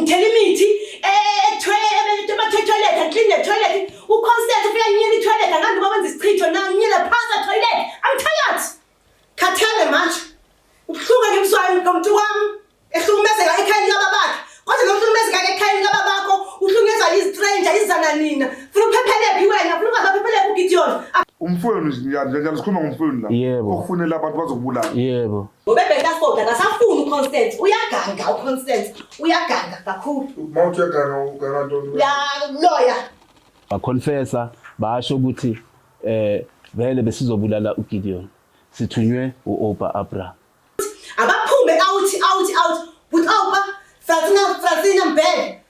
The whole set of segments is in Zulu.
ngithela imithi toilet clean the toilet uConstant ufika nginyela i-toilet angazi uma wenza isichitho na nginyela phansi toilet. I'm tired. Khathele manje. Ubuhlungu ke mswami ngomuntu wami ehlukumezeka ekhaya likababakhe. Kodwa nokuhlukumezeka ekhaya likababakho uhlungezwa izistranger izananina. Funa uphephelephi wena? Funa ungazaphephelepi uGideon? Umfowenu njalo sikhuluma ngomfowenu la. Okufunela abantu bazokubulala. Yebo. Ngobebheka soda akasafuni uConstant. Uyaganga uConstant. Uyaganga kakhulu. Mawuthi uyaganga uganga ntoni? Ya lawyer. Baconfessa basho ukuthi vele besizobulala uGideon. Sithunywe uOpa Abraham. Abaphume out. But Francina Mbele.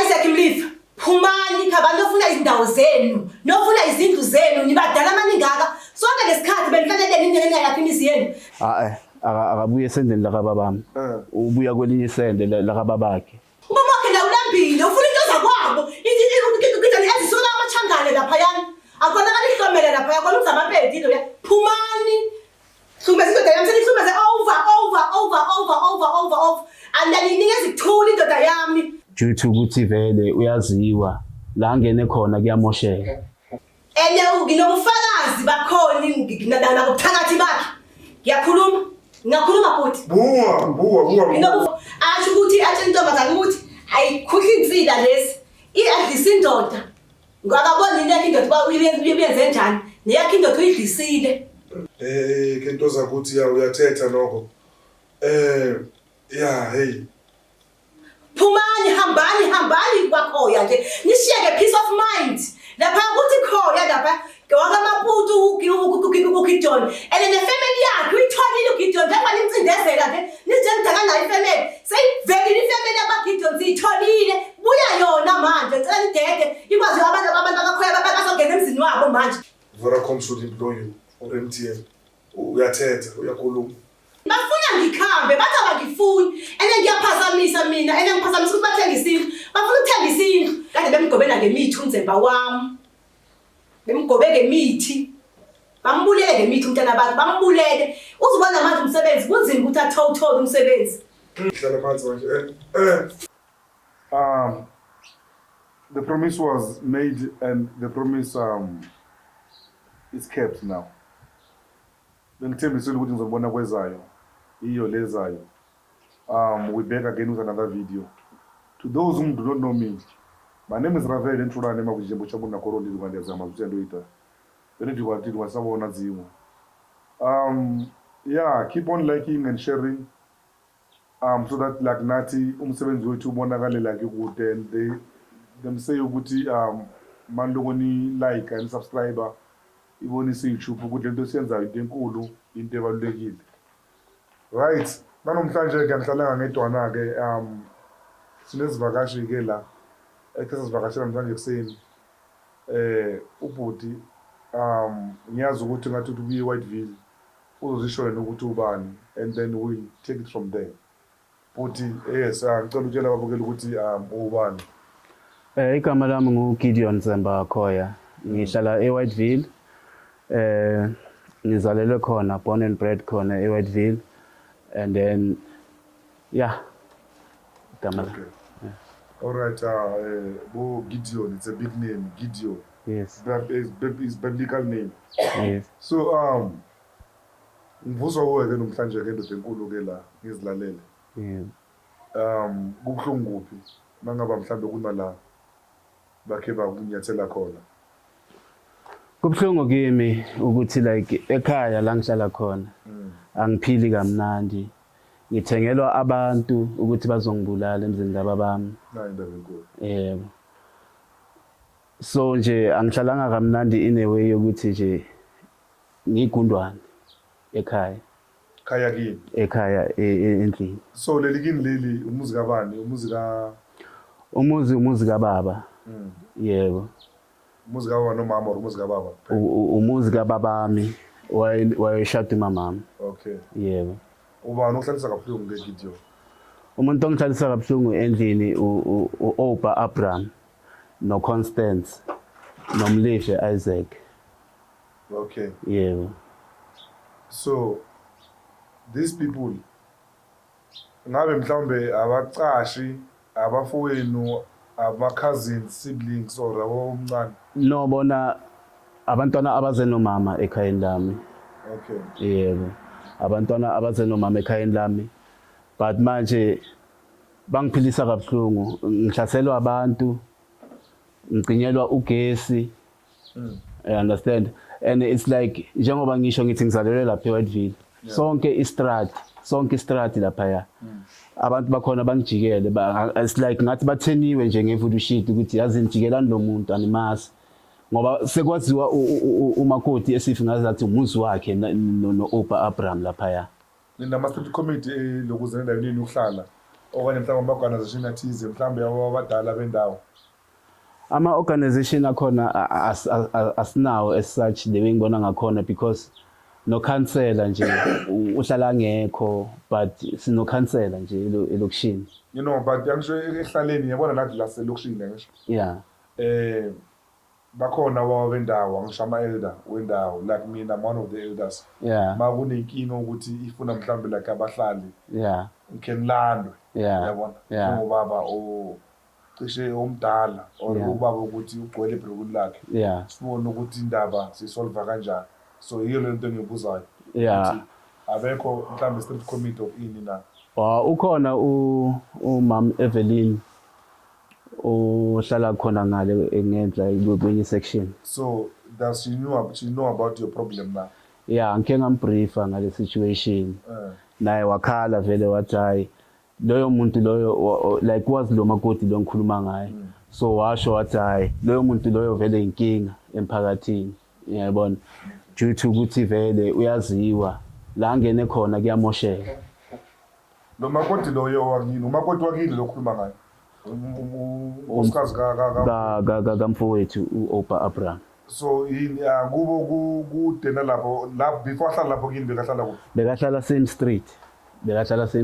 Isaac Mlifa. Phumani khabantu ofuna izindawo zenu, nofuna izindlu zenu, nibadala amaningaka. Sonke lesikhathi benifanele ninene lapha imizi yenu. Akabuye esendeni lakababami. Ubuya kwelinye isende lakababakhe. Ubabakhe la ulambile, ufuna into zakwabo. Izinto ezisola amachangane lapha yana. Akona kalihlomela lapha yakona uzamapedi lo ya. Phumani. Hlumeza indoda yami senihlumeze over. Andalinikeza ikuthula indoda yami. Due to ukuthi vele uyaziwa la ngene khona kuyamosheka. Nginobufakazi bakhona nakuphakathi bakhe. Ngiyakhuluma futhi. Buwa. Asho ukuthi intombazane ukuthi ayikhuhli insila lesi. Iyadlisa indoda. Ngakabona ineke indoda uyenze njani. Neyakhe indoda uyidlisile. Ke into zakuthi uyathetha nokho. Hey. Phumani hambani kwakhoya nje. Nishiyeke peace of mind. Lapha ukuthi khoya lapha wakamaputu uGideon. And the family yakhe uyitholile uGideon njengoba nimcindezela nje. Nijengidaka nayo ifamily. Seyivele ifamily yabaGideon siyitholile. Buya yona manje. Cela idede. Ikwazi abantu abakhoya babasongena emzini wabo manje. Vodacom should employ you or MTN. Uyathetha, uyakhuluma. Bafuna ngikhambe bathi abangifuni ngiyaphazamisa mina ngiphazamisa ukuthi bathenge isindlu bafuna ukuthenga isindlu kade bemgobela ngemithi unzemba wami bemgobe ngemithi bambulele ngemithi umntana bakhe bambulele uzubona manje umsebenzi kunzima ukuthi athole umsebenzi. Hlala phansi manje. The promise was made and the promise is kept now. Bengithembisile ukuthi ngizobona kwezayo. Iyo lezayo. We back again with another video. To those who do not know me, my name is Ravel Entrulane Makujembo Chabuna Koroli Lugandezama Zendoita. Keep on liking and sharing. So that like Nati umsebenzi wethu ubonakale like good and them say ukuthi man longoni like and subscriber ibonise YouTube ukuthi lento siyenzayo into enkulu into ebalulekile. Right. Namhlanje ke ngihlala ngedwana ke sinezivakashi ke la ekhe sizivakashela namhlanje kuseni ubhuti ngiyazi ukuthi ngathi ubuye eWhiteville uzozisho yena ukuthi ubani and then we'll take it from there. Bhuti yes ngicela utshela ababukeli ukuthi ubani. Igama lami nguGideon Zemba Khoya. Ngihlala eWhiteville. Ngizalelwe khona, born and bred khona eWhiteville. And then, Kamala. Okay. Yeah. All right, Gideon, it's a big name, Gideon. Yes. It's biblical name. Yes. So, ngivuzwa uwe ke namhlanje ke into enkulu ke la ngizilalele. Yeah. Kubuhlungu kuphi mangaba mhlambe kunala bakhe bakunyathela khona. Kubuhlungu kimi ukuthi like ekhaya la ngihlala khona. Angiphili kamnandi. Ngithengelwa abantu ukuthi bazongibulala emzini kababami. Hayi indaba enkulu. Yebo. So nje angihlalanga kamnandi in a way ukuthi nje ngigundwane ekhaya. Khaya kini? Ekhaya endlini. So leli kini leli umuzi kabani? Umuzi kababa. Yebo. Umuzi kababa nomama or umuzi kababa? Umuzi kababami. Wayeshada umamami. Okay. Yebo. Ubani ohlalisa kabuhlungu ke Gideon? Umuntu ongihlalisa kabuhlungu endlini uOpa Abraham noConstance nomleshe Isaac. Okay. Yebo. So these people ngabe mhlawumbe abacashi abafowenu ama-cousins siblings or abomncane No bona abantwana abaze nomama ekhayeni lami. okay Yebo. Abantwana abaze nomama ekhayeni lami. But manje bangiphilisa kabuhlungu. Ngihlaselwa abantu. Ngigcinyelwa ugesi. I understand. And it's like njengoba ngisho ngithi ngizalelwe lapha eWhiteville. Sonke istrati lapha ya. Abantu bakhona bangijikele it's like ngathi batheniwe nje ngevudu shit ukuthi yazi nijikelani lo muntu animazi. Ngoba sekwaziwa umakoti esifi ngazathi umuzi wakhe no Opa Abraham lapha ya. Nina street committee lokuze endaweni ukuhlala okanye mhlawumbe ama-organization athize mhlawumbe abadala bendawo. Ama-organization akhona asinawo as such the way ngibona ngakhona because no councillor nje uhlala ngekho but sino councillor nje elokishini. You know but yangisho ehlaleni yabona nathi la selokishini ngisho. Yeah. Bakhona wabendawo ngisho ama-elder wendawo like mina I'm one of the elders. Yeah. Makunenkinga ukuthi ifuna mhlawumbe like abahlali. Yeah. Ngikhenlandwe. Yeah. Yabona. Yeah. Ubaba cishe omdala or ubaba ukuthi ugcwele ebhlokweni lakhe. Yeah. Sibone ukuthi indaba sisolve kanjani. So yiyo lento engibuzayo. Yeah. Abekho mhlawumbe street committee of ini na. Ukhona umam Evelyn ohlala khona ngale engenhla kwenye section. So does she know about your problem now? Yeah, ngike ngambriefa ngale situation. Naye wakhala vele wathi hayi loyo muntu loyo like wazi lo makoti lo ngikhuluma ngaye. So washo wathi hayi loyo muntu loyo vele inkinga emphakathini. Uyabona? Due to ukuthi vele uyaziwa la ngene khona kuyamosheka. Lo makoti loyo wakini, umakoti wakini lokhuluma ngaye. Uskazi Kamfowethu uOpa Abraham. So kubo kudena lapho before ahlala lapho kini bekahlala kuphi? Bekahlala same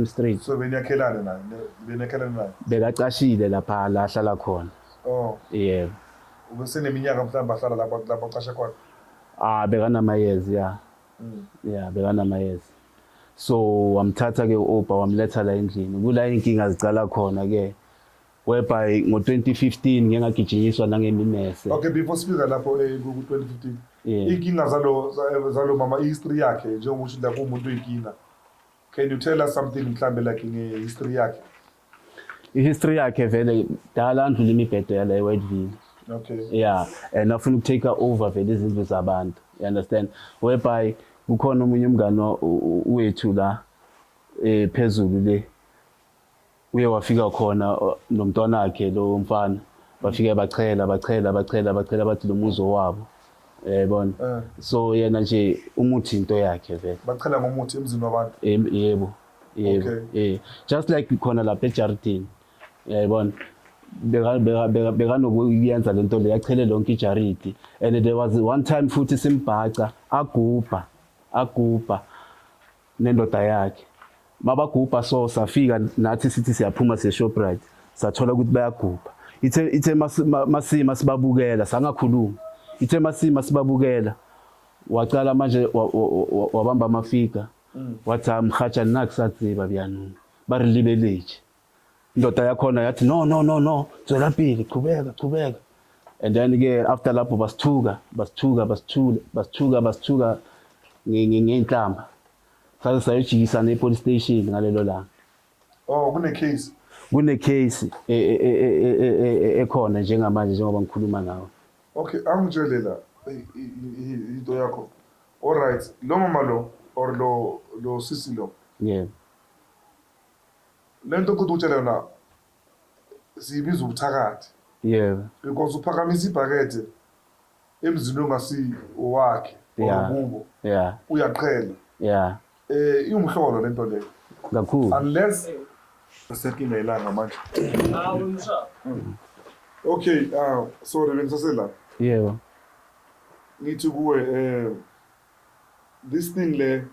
street. So beniyakhelana naye. Bekacashile lapha la hlala khona. Oh. Yebo. Ubeseneminyaka mhlawumbe ahlala lapho aqasha khona. Bekanamayezi ya. Yeah, bekanamayezi. So wamthatha ke uOpa wamletha la endlini. Kula inkinga zicala khona ke. Whereby ngo-2015 ngiyagijinyiswa nangemimese. Okay, before speaker lapho ku-2015. Yeah. Inkinga zalo mama history yakhe njengoba usho la kumuntu oyinkinga. Can you tell us something mhlambe like ngehistory yakhe? History yakhe vele dala andlula imibhedo yala eWhiteville. Okay. Yeah, and afuna ukutake over vele izindlu zabantu. You understand? Whereby kukhona umunye umngane wethu la phezulu le uye wafika khona nomntwana wakhe lo mfana bafike bachela bathi lo muzo wabo yabona so yena nje umuthi into yakhe vele bachela ngomuthi emzini wabantu yebo just like khona lapha eJardini yabona bekanokuyenza lento le yachele lonke ijaridi and there was one time futhi simbhaca agubha nendoda yakhe mabagubha so safika nathi sithi siyaphuma seShoprite sathola ukuthi bayagubha ithe masima sibabukela sangakhuluma ithe masima sibabukela waqala manje wabamba amafika wathi mhatsha nakusadziba byanunga barilibeleje indoda yakhona yathi no tswela phili qhubeka and then ke after lapho basithuka ngenhlamba saze sayojikisana epolice station ngalelo langa. Oh, kune case ekhona njengamanje njengoba ngikhuluma nawe. Okay, angitshelela into yakho. All right, lo mama lo or lo sisi lo. Yeah. Lento ukuthi utshela yona sibiza ubuthakathi. Yeah. Because uphakamisa ibhakede emzini ongasi owakhe okubo. Yeah. Uyaqhela. Yeah. Iumhlolo lento le. Kakhulu. Unless sekinga ilanga manje. Okay, sorry bengisasela. Yeah. Ngithi kuwe this thing le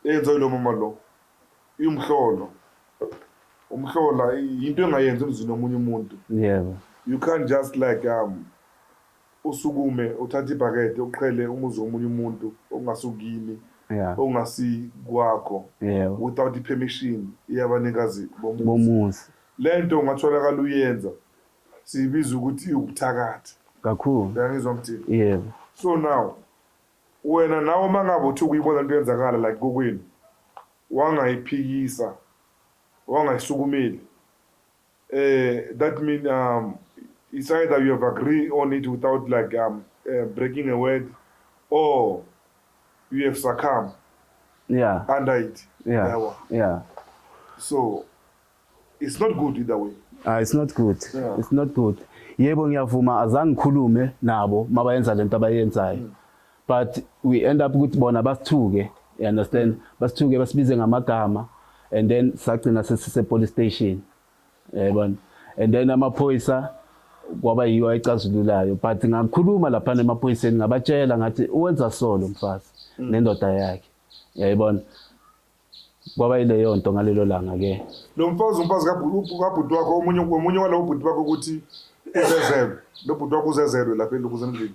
yenza lo mama lo iumhlolo. Umhlola into engayenza emzini omunye umuntu. Yeah. You can't just like usukume uthatha ibhakede uqhele umuzi omunye umuntu ongasukini Yeah. ongasi kwakho Yeah. without i-permission yabanikazi bomuzi. Bomuzi. Lento ungatholakala uyenza siyibiza ukuthi ubuthakathi. Kakhulu. Uyangizwa mthini? Yebo. So now wena nawe mangabe uthi ukuyibona into yenzakala like kokwini wangayiphikisa wangayisukumeli that mean it's either you have agreed on it without like breaking a word or you have succumbed Yeah. under it. Yeah. Yeah. So it's not good either way. It's not good. Yeah. It's not good. Yebo ngiyavuma azange ngikhulume nabo mabayenza lento abayenzayo. But we end up ukuthi bona basithuke, you understand? Basithuke basibize ngamagama and then sagcina sesise police station. Yebo. And then amaphoyisa kwaba yiyo ayicazululayo, but ngakhuluma lapha emaphoyiseni ngabatshela ngathi uwenza solo mfazi nendoda yakhe. Yayibona? Kwaba yileyo nto ngalelo langa ke. Lo mfazi kabhuti wakho omunye walo bhuti bakho ukuthi uzezelo. Lo bhuti wakho uzezelwe lapha endlini.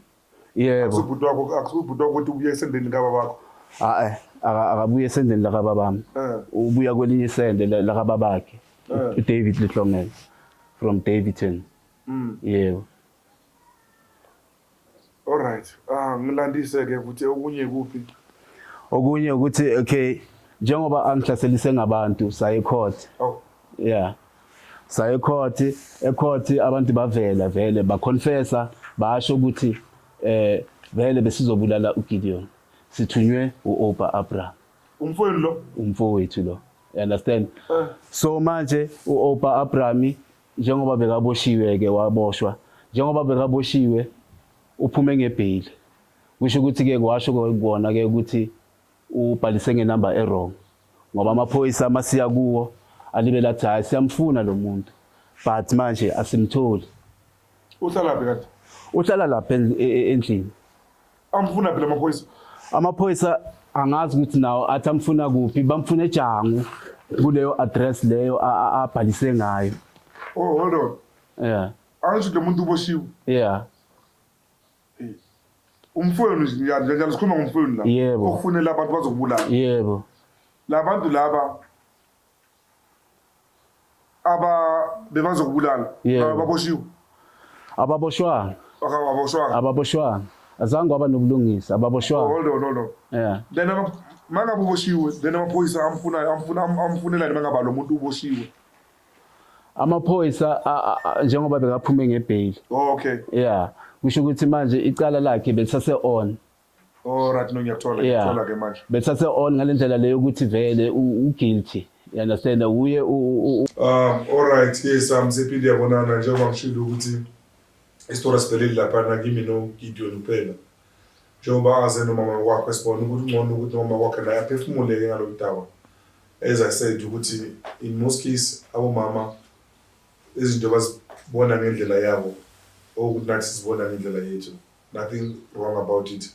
Yebo. Akubhuti wakho ukuthi ubuye esendeni kababa bakho. Akabuye esendeni la kababami. Ubuya kwelinye isende la kababakhe. David Lihlongela from Davidton. Yebo. All right. Ngilandise ke futhi okunye kuphi? Okunye ukuthi okay njengoba angihlaselise ngabantu saye court. Oh. Yeah. Saye court, ecourt abantu bavela vele baconfessa basho ukuthi vele besizobulala uGideon. Sithunywe uOpa Abraham. Umfowenu lo? Umfowethu lo. You understand? So manje uOpa Abraham njengoba bekaboshiwe ke waboshwa. Njengoba bekaboshiwe uphume ngebail. Kusho ukuthi ke kwasho kona ke ukuthi ubhalise ngenumber errong. Ngoba amaphoyisa masiya kuwo alibela athi hayi siyamfuna lo muntu. But manje asimtholi. Uhlala lapha kanti? Uhlala lapha endlini. Amfuna phela amaphoyisa. Amaphoyisa angazi ukuthi nawo athi amfuna kuphi, bamfuna eJangu kuleyo address leyo abhalise ngayo. Oh, hold on. Yeah. Angisho lo muntu uboshiwe. Yeah. Umfowenu njalo sikhuluma ngomfowenu la. Yebo. Okufunela abantu bazokubulala. Yebo. Labantu laba bebazokubulala. Baboshiwe. Ababoshwanga. Akaboshwanga. Ababoshwanga. Azange waba nobulungisa ababoshwanga. Hold on. Yeah. Then mangabe uboshiwe, then amaphoyisa amfunela mangabe lo muntu uboshiwe. Amaphoyisa njengoba bekaphume ngebail. Oh, okay. Yeah. Kusho ukuthi manje icala lakhe belisase on. Oh, right, no ngiyathola ke manje. Belisase on ngalendlela leyo ukuthi vele uguilty. You understand? Uye all right, yes, siphinde yabonana njengoba ngishilo ukuthi istory sibeleli lapha na kimi no Gideon uphela. Njengoba aze nomama wakho sibona ukuthi ngcono ukuthi nomama wakhe naye aphefumuleke ngalo daba. As I said ukuthi in most cases abomama izinto bazibona ngendlela yabo okuthi nathi sibona ngendlela yethu. Nothing wrong about it.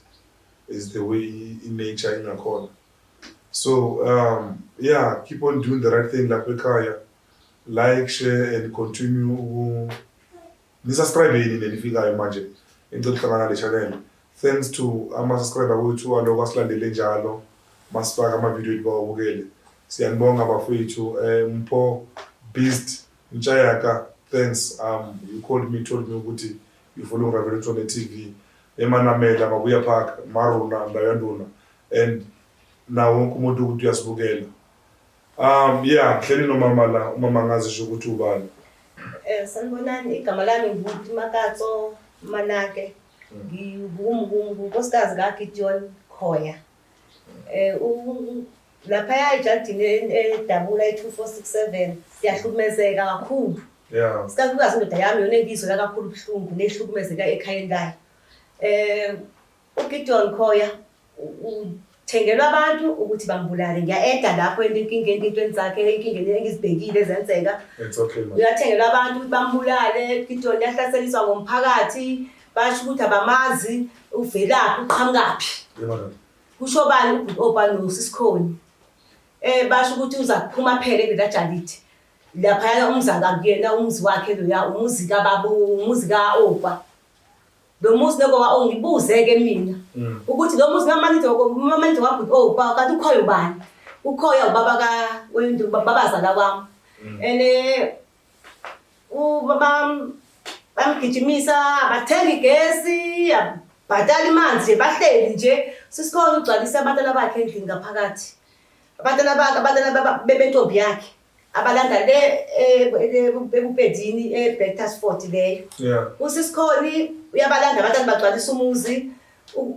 It's the way in nature ingakhona. So yeah, keep on doing the right thing lapha ekhaya. Like, share and continue nisubscribe yini nifikayo manje entohlangana le channel. Thanks to ama-subscriber wethu aloko asilandele njalo masifaka ama-video ethu bawabukele. Siyanibonga bafowethu. Mpho Beast Nchayaka, thanks. You called me, told me ukuthi you follow Reverend TV eManamela Mabuya Park Maruna Ndayanduna and na wonke umuntu ukuthi uyasibukela. Yeah, hleli nomama la umama ngazisho ukuthi ubani. Sanibonani, igama lami nguButi Makatso Manake. Ngumnkosikazi kaGideon Khoya. Lapha ejantini eDabula 2467 siyahlukumezeka kakhulu. Yeah. Sikakhulukazi indoda yami yona engizwe kakhulu ubuhlungu nehlukumezeka ekhayeni layo. uGideon Khoya uthengelwa abantu ukuthi bambulale. Ngiya-eda lapho enkingeni intweni zakhe enkingeni engizibhekile ezenzeka. It's okay man. Uyathengelwa abantu ukuthi bambulale. Gideon yahlaseliswa ngomphakathi basho ukuthi abamazi uvelaphi uqhamukaphi. Yebo. Kusho bani uOpa noSisikhoni. Basho ukuthi uza kuphuma phela eBelajaliti. Lapha umza kakuyena umuzi wakhe lo ya umuzi kaBaba umuzi kaOpa. lo muzi noba ongibuze-ke mina ukuthi lo muzi ngamanito wabhuti oba kanti ukhoyo bani ukhoya ubaba babazala kwami and bamgijimisa bathenga igesi bhatala imanzi bahleli nje sisikhona ugcwalisa abantwana bakhe endlini ngaphakathi abantwana bebentombi yakhe abalanda le ebupedini eBectersfort leyo usisikhoni uyabalanda abantwana bagcwalisa umuzi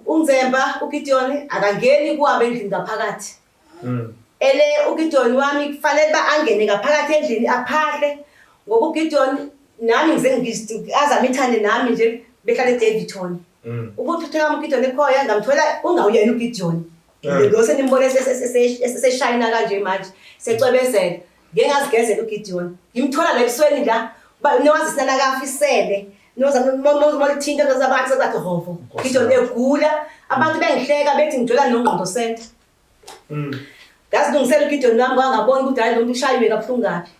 uNzemba uGideon akangeni kuhamba endlini ngaphakathi ele uGideon wami kufanele angene ngaphakathi endlini aphahle ngoba uGideon nami ngize azama ithande nami nje behlala eDavidton ukuthi uthenga uGideon ekhoya ngamthola ungawuyena uGideon lo senimbone seshayina kanje manje secwebezela ngeke ngazigezela uGideon ngimthola la ebusweni la nowazisana kafisele nozamolithinta zabantu sezathi hovo Gideon egula abantu bengihleka bethi ngithola noNgqondo Center ngasilungisela uGideon wami ngangabona ukuthi hayi lo muntu ushayiwe kabuhlungu ngaphi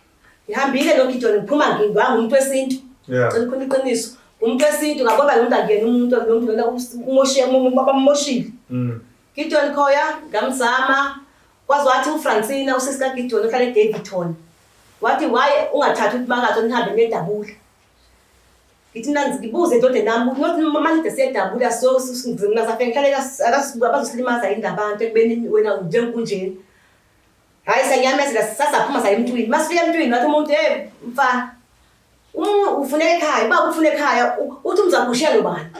ngihambile lo Gideon ngiphuma ngingumuntu wesintu ngicela iqiniso umuntu wesintu ngabona lo muntu angena umuntu lo muntu lona bamoshile Gideon khoya ngamzama kwazi wathi uFrancina usisika Gideon uhlala eDavidton wathi waye ungathatha uMakazo nihambe nedabula ngithi nanzi ngibuze indoda nami ukuthi manje siyadabula so singizima safe ngihlalela abazosilimaza indabantu ekubeni wena njenkunjeni hayi sengiyamezela sasaphuma saye emntwini masifika emntwini wathi umuntu mfana ufuna ekhaya baba ufuna ekhaya uthi umzakushela ubani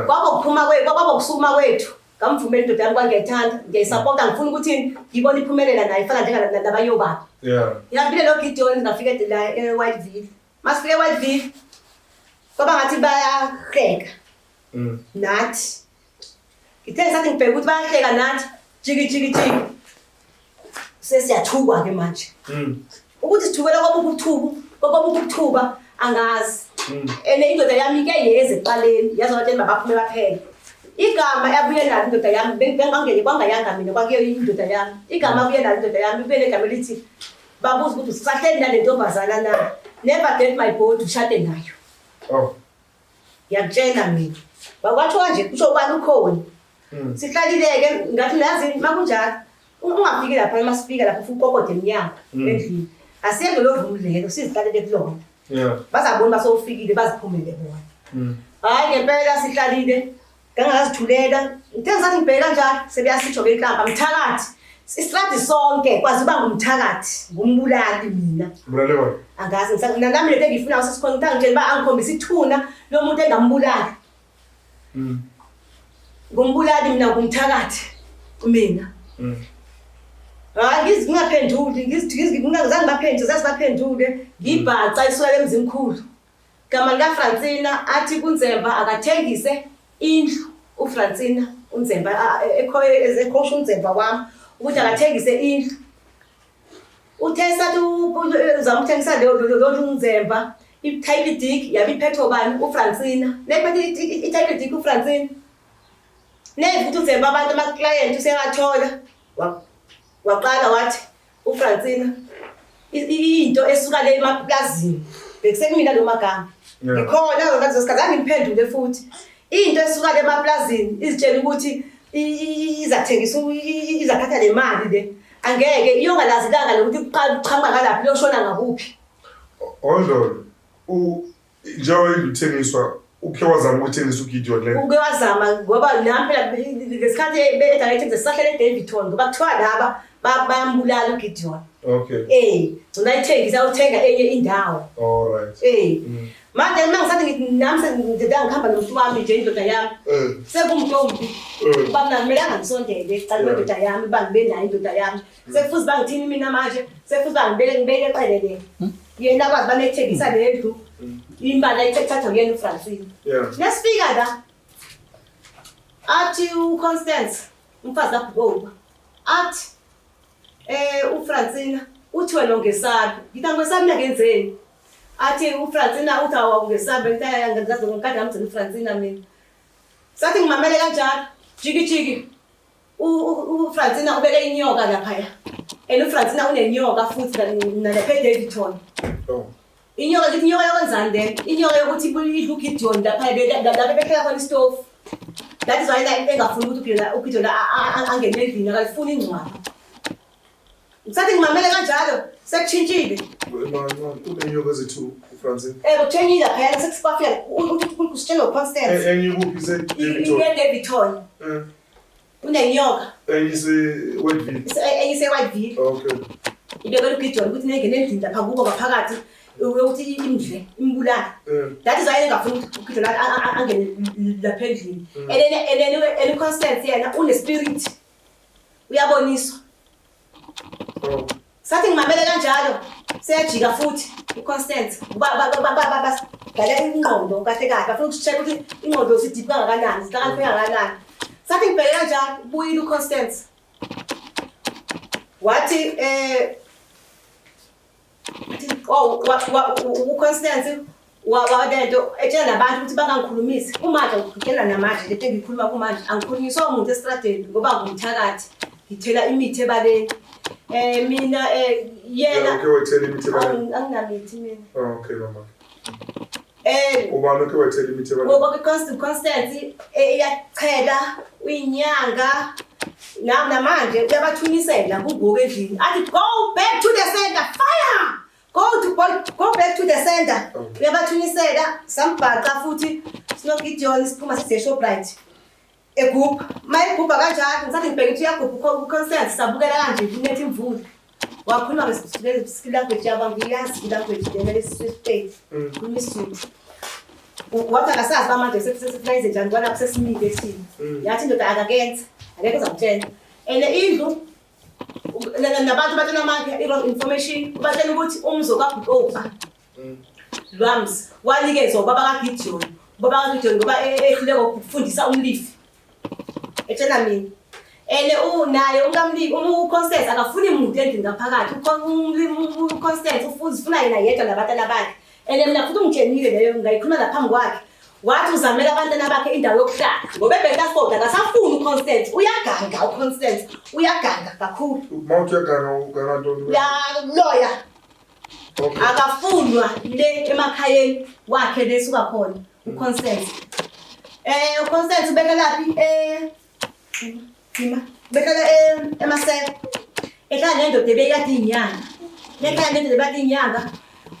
kwabo kuphuma kwabo kusukuma kwethu ngamvumela indoda yami kwangiyithanda ngiyayisupporta ngifuna ukuthi ngibone iphumelela nayo ifana njengala nabayobaba ngihambile lo Gideon ngafika la eWhiteville masifika eWhiteville kwaba ngathi bayahleka nathi ngithe sathi ngibheka ukuthi bayahleka nathi jiki sesiyathukwa ke manje ukuthi sithukela kwaba ukuthuba angazi ene indoda yami ke yeze eqaleni yazi ukuthi babaphume baphela igama yabuye nalo indoda yami bengangene kwangayanga mina kwakuyo indoda yami igama abuye nalo indoda yami ibuye negama elithi babuza ukuthi usahleli nale ntombazana na never get my boy ushade nayo ngiyakutshela mina bakwathiwa nje kusho ubani ukhona sihlalileke ngathi nazi makunjalo ungafiki lapha masifika lapha futhi ukokode emnyango endlini asiyeke lo vumlelo sizihlalele kulona bazabona basofikile baziphumele bona hayi ngempela sihlalile ngangazithulela ngithe ngisathi ngibheka kanjalo sebeyasitsho behlamba mthakathi isistradi sonke kwazi uba ngumthakathi ngumbulali mina Mbulale wona angazi nami lento engifuna sesikhona ngitanga ngitshela ba angikhombisa ithuna lo muntu engambulali ngumbulali mina ngumthakathi mina hayi ngingaphenduli ngizange baphendule sasibaphendule ngibhaca isuka emzimkhulu gama lika Francina athi kuNzemba akathengise indlu uFrancina uNzemba ekhosha uNzemba wami ukuthi akathengise indlu uthe sathi uzama ukuthengisa lo uNzemba i-title deed yabe iphethwe bani uFrancina nephethe i-title deed uFrancina nefuthi uNzemba abantu ama-client usengathola waqala wathi uFrancina into esuka le emaplazini bekusekumina lo magama ngikhona ngazozikazange ngiphendule futhi into esuka le emaplazini izitshela ukuthi izathengisa izathatha le mali le angeke iyongalazilanga lokuthi uqhamuka kalaphi loshona ngakuphi hold on njengoba ithengiswa ukhe wazama ukuthengisa uGideon le uke wazama ngoba nami phela ngesikhathi bedirect sesahlela eDavidton ngoba kuthiwa laba bayambulala uGideon unayithengisa uthenga enye indawo alright manje mangisathi ngithi nami sengikhamba nomuntu wami nje indoda yami sekumntombi bamna kumele ngisondele cala indoda yami bangibe nayo indoda yami sekufuze bangithini mina manje sekufuze bangibeke eqelele yena kwazi banethengisa lendlu imali ayithatha uyena uFrancina nesifika la athi uConstance umfazi kaBhukoba athi uFrancina uthi wena ngesabi ngithi angesabi ngenzeni athi uFrancina uthi awungesabi ngitaya ngenzazo ngikade ngamgcina uFrancina mina sathi ngimamele kanjalo jiki uFrancina ubeke inyoka lapha uFrancina unenyoka futhi nalapha eDavidton Inyoka ngithi inyoka yokwenzani then? Inyoka yokuthi idla uGideon lapha bekhela khona istove. That is why engafuni ukuthi uGideon angene endlini akalifuni ingcwaba. Ngisathi ngimamele kanjalo sekutshintshile. Kunenyoka ezethu uFrancine. Kutshengile phela sekusifafela usitshela uConstance. Engikuphi se-Davidton. Davidton. Unenyoka. Engise Whiteville. Okay. Ibekela uGideon ukuthi nengene endlini lapha kubo ngaphakathi ukuthi imdle imbulala. That is why engafuni ukuthi uGideon angene lapha endlini. And then Constance yena unespirit. Uyaboniswa. Sathi ngimamele kanjalo seyajika futhi uConstance dala ingqondo kahle kahle afuna ukucheck ukuthi ingqondo sidipha kangakanani sihlakaniphe kangakanani. Sathi ngibheke kanjalo ubuyile uConstance wathi uConstance wawalento etshela nabantu ukuthi bangangikhulumisi kumanje ngikutshela namanje lento engikhuluma kumanje angikhulunyiswa umuntu estradeni ngoba ngumthakathi ngithela imithi ebaleni. Mina yena okay wayithela imithi ebaleni anginamithi mina. Okay mama. Ubani okay wayithela imithi ebaleni Ngoba Constance iyachela uyinyanga namanje uyabathunisela kubuke endlini athi go back to the center fire go back to the center. Uyabathunisela sambhaqa futhi sinoGideon siphuma sise Shoprite egroup mayigubha kanjalo ngisathi ngibheke ukuthi uyagubha uConstance sabukela kanje kunethi imvula wakhuluma ngesikili language yabangiyazi language lesi kumisulu wathi akasazi manje sesiyenze njani kwala sesimile esini yathi indoda akakenza akekho uzamtshela indlu nabantu batshela manje information batshela ukuthi umzo kaBhutofa Lwams wanikezwa ubaba kaGideon ngoba ehluleka ukufundisa umlifi etshela mina naye ungamlifi uConstance akafuni umuntu endlini ngaphakathi uConstance ufuna yena yedwa nabantwana bakhe mina futhi ungitshenile leyo ngayikhuluma laphambi kwakhe wathi uzamela abantwana bakhe indawo yokuhlala ngoba eBetersford akasafuni uConstance uyaganga uConstance uyaganga kakhulu mawuthi uyaganga ntoni la lawyer akafunwa le emakhayeni wakhe lesuka khona uConstance uConstance ubeka laphi bekala emaseko ehlala nendoda ebekade inyanga lekhaya nendoda ebekade inyanga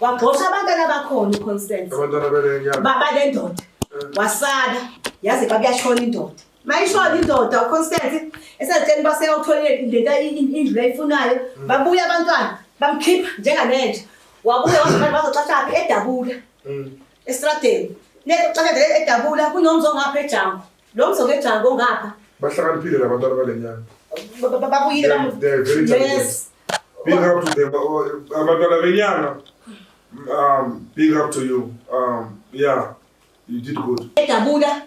wagxosha abantwana bakhona uConstance abantwana belenyanga bale ndoda wasala yaze babuyashona indoda mayishona indoda uConstance esazitshela baseyawutholile lento indlu ayifunayo babuya abantwana bamkhipha njenganenje wabuya bazoxashaphi eDabula estradeni nexa eDabula kunomzo ngapha eJango lo mzo ngeJango ngapha bahlakaniphile labantwana balenyanga babuyile yes big up to them abantwana benyanga big up to you yeah you did good eDabula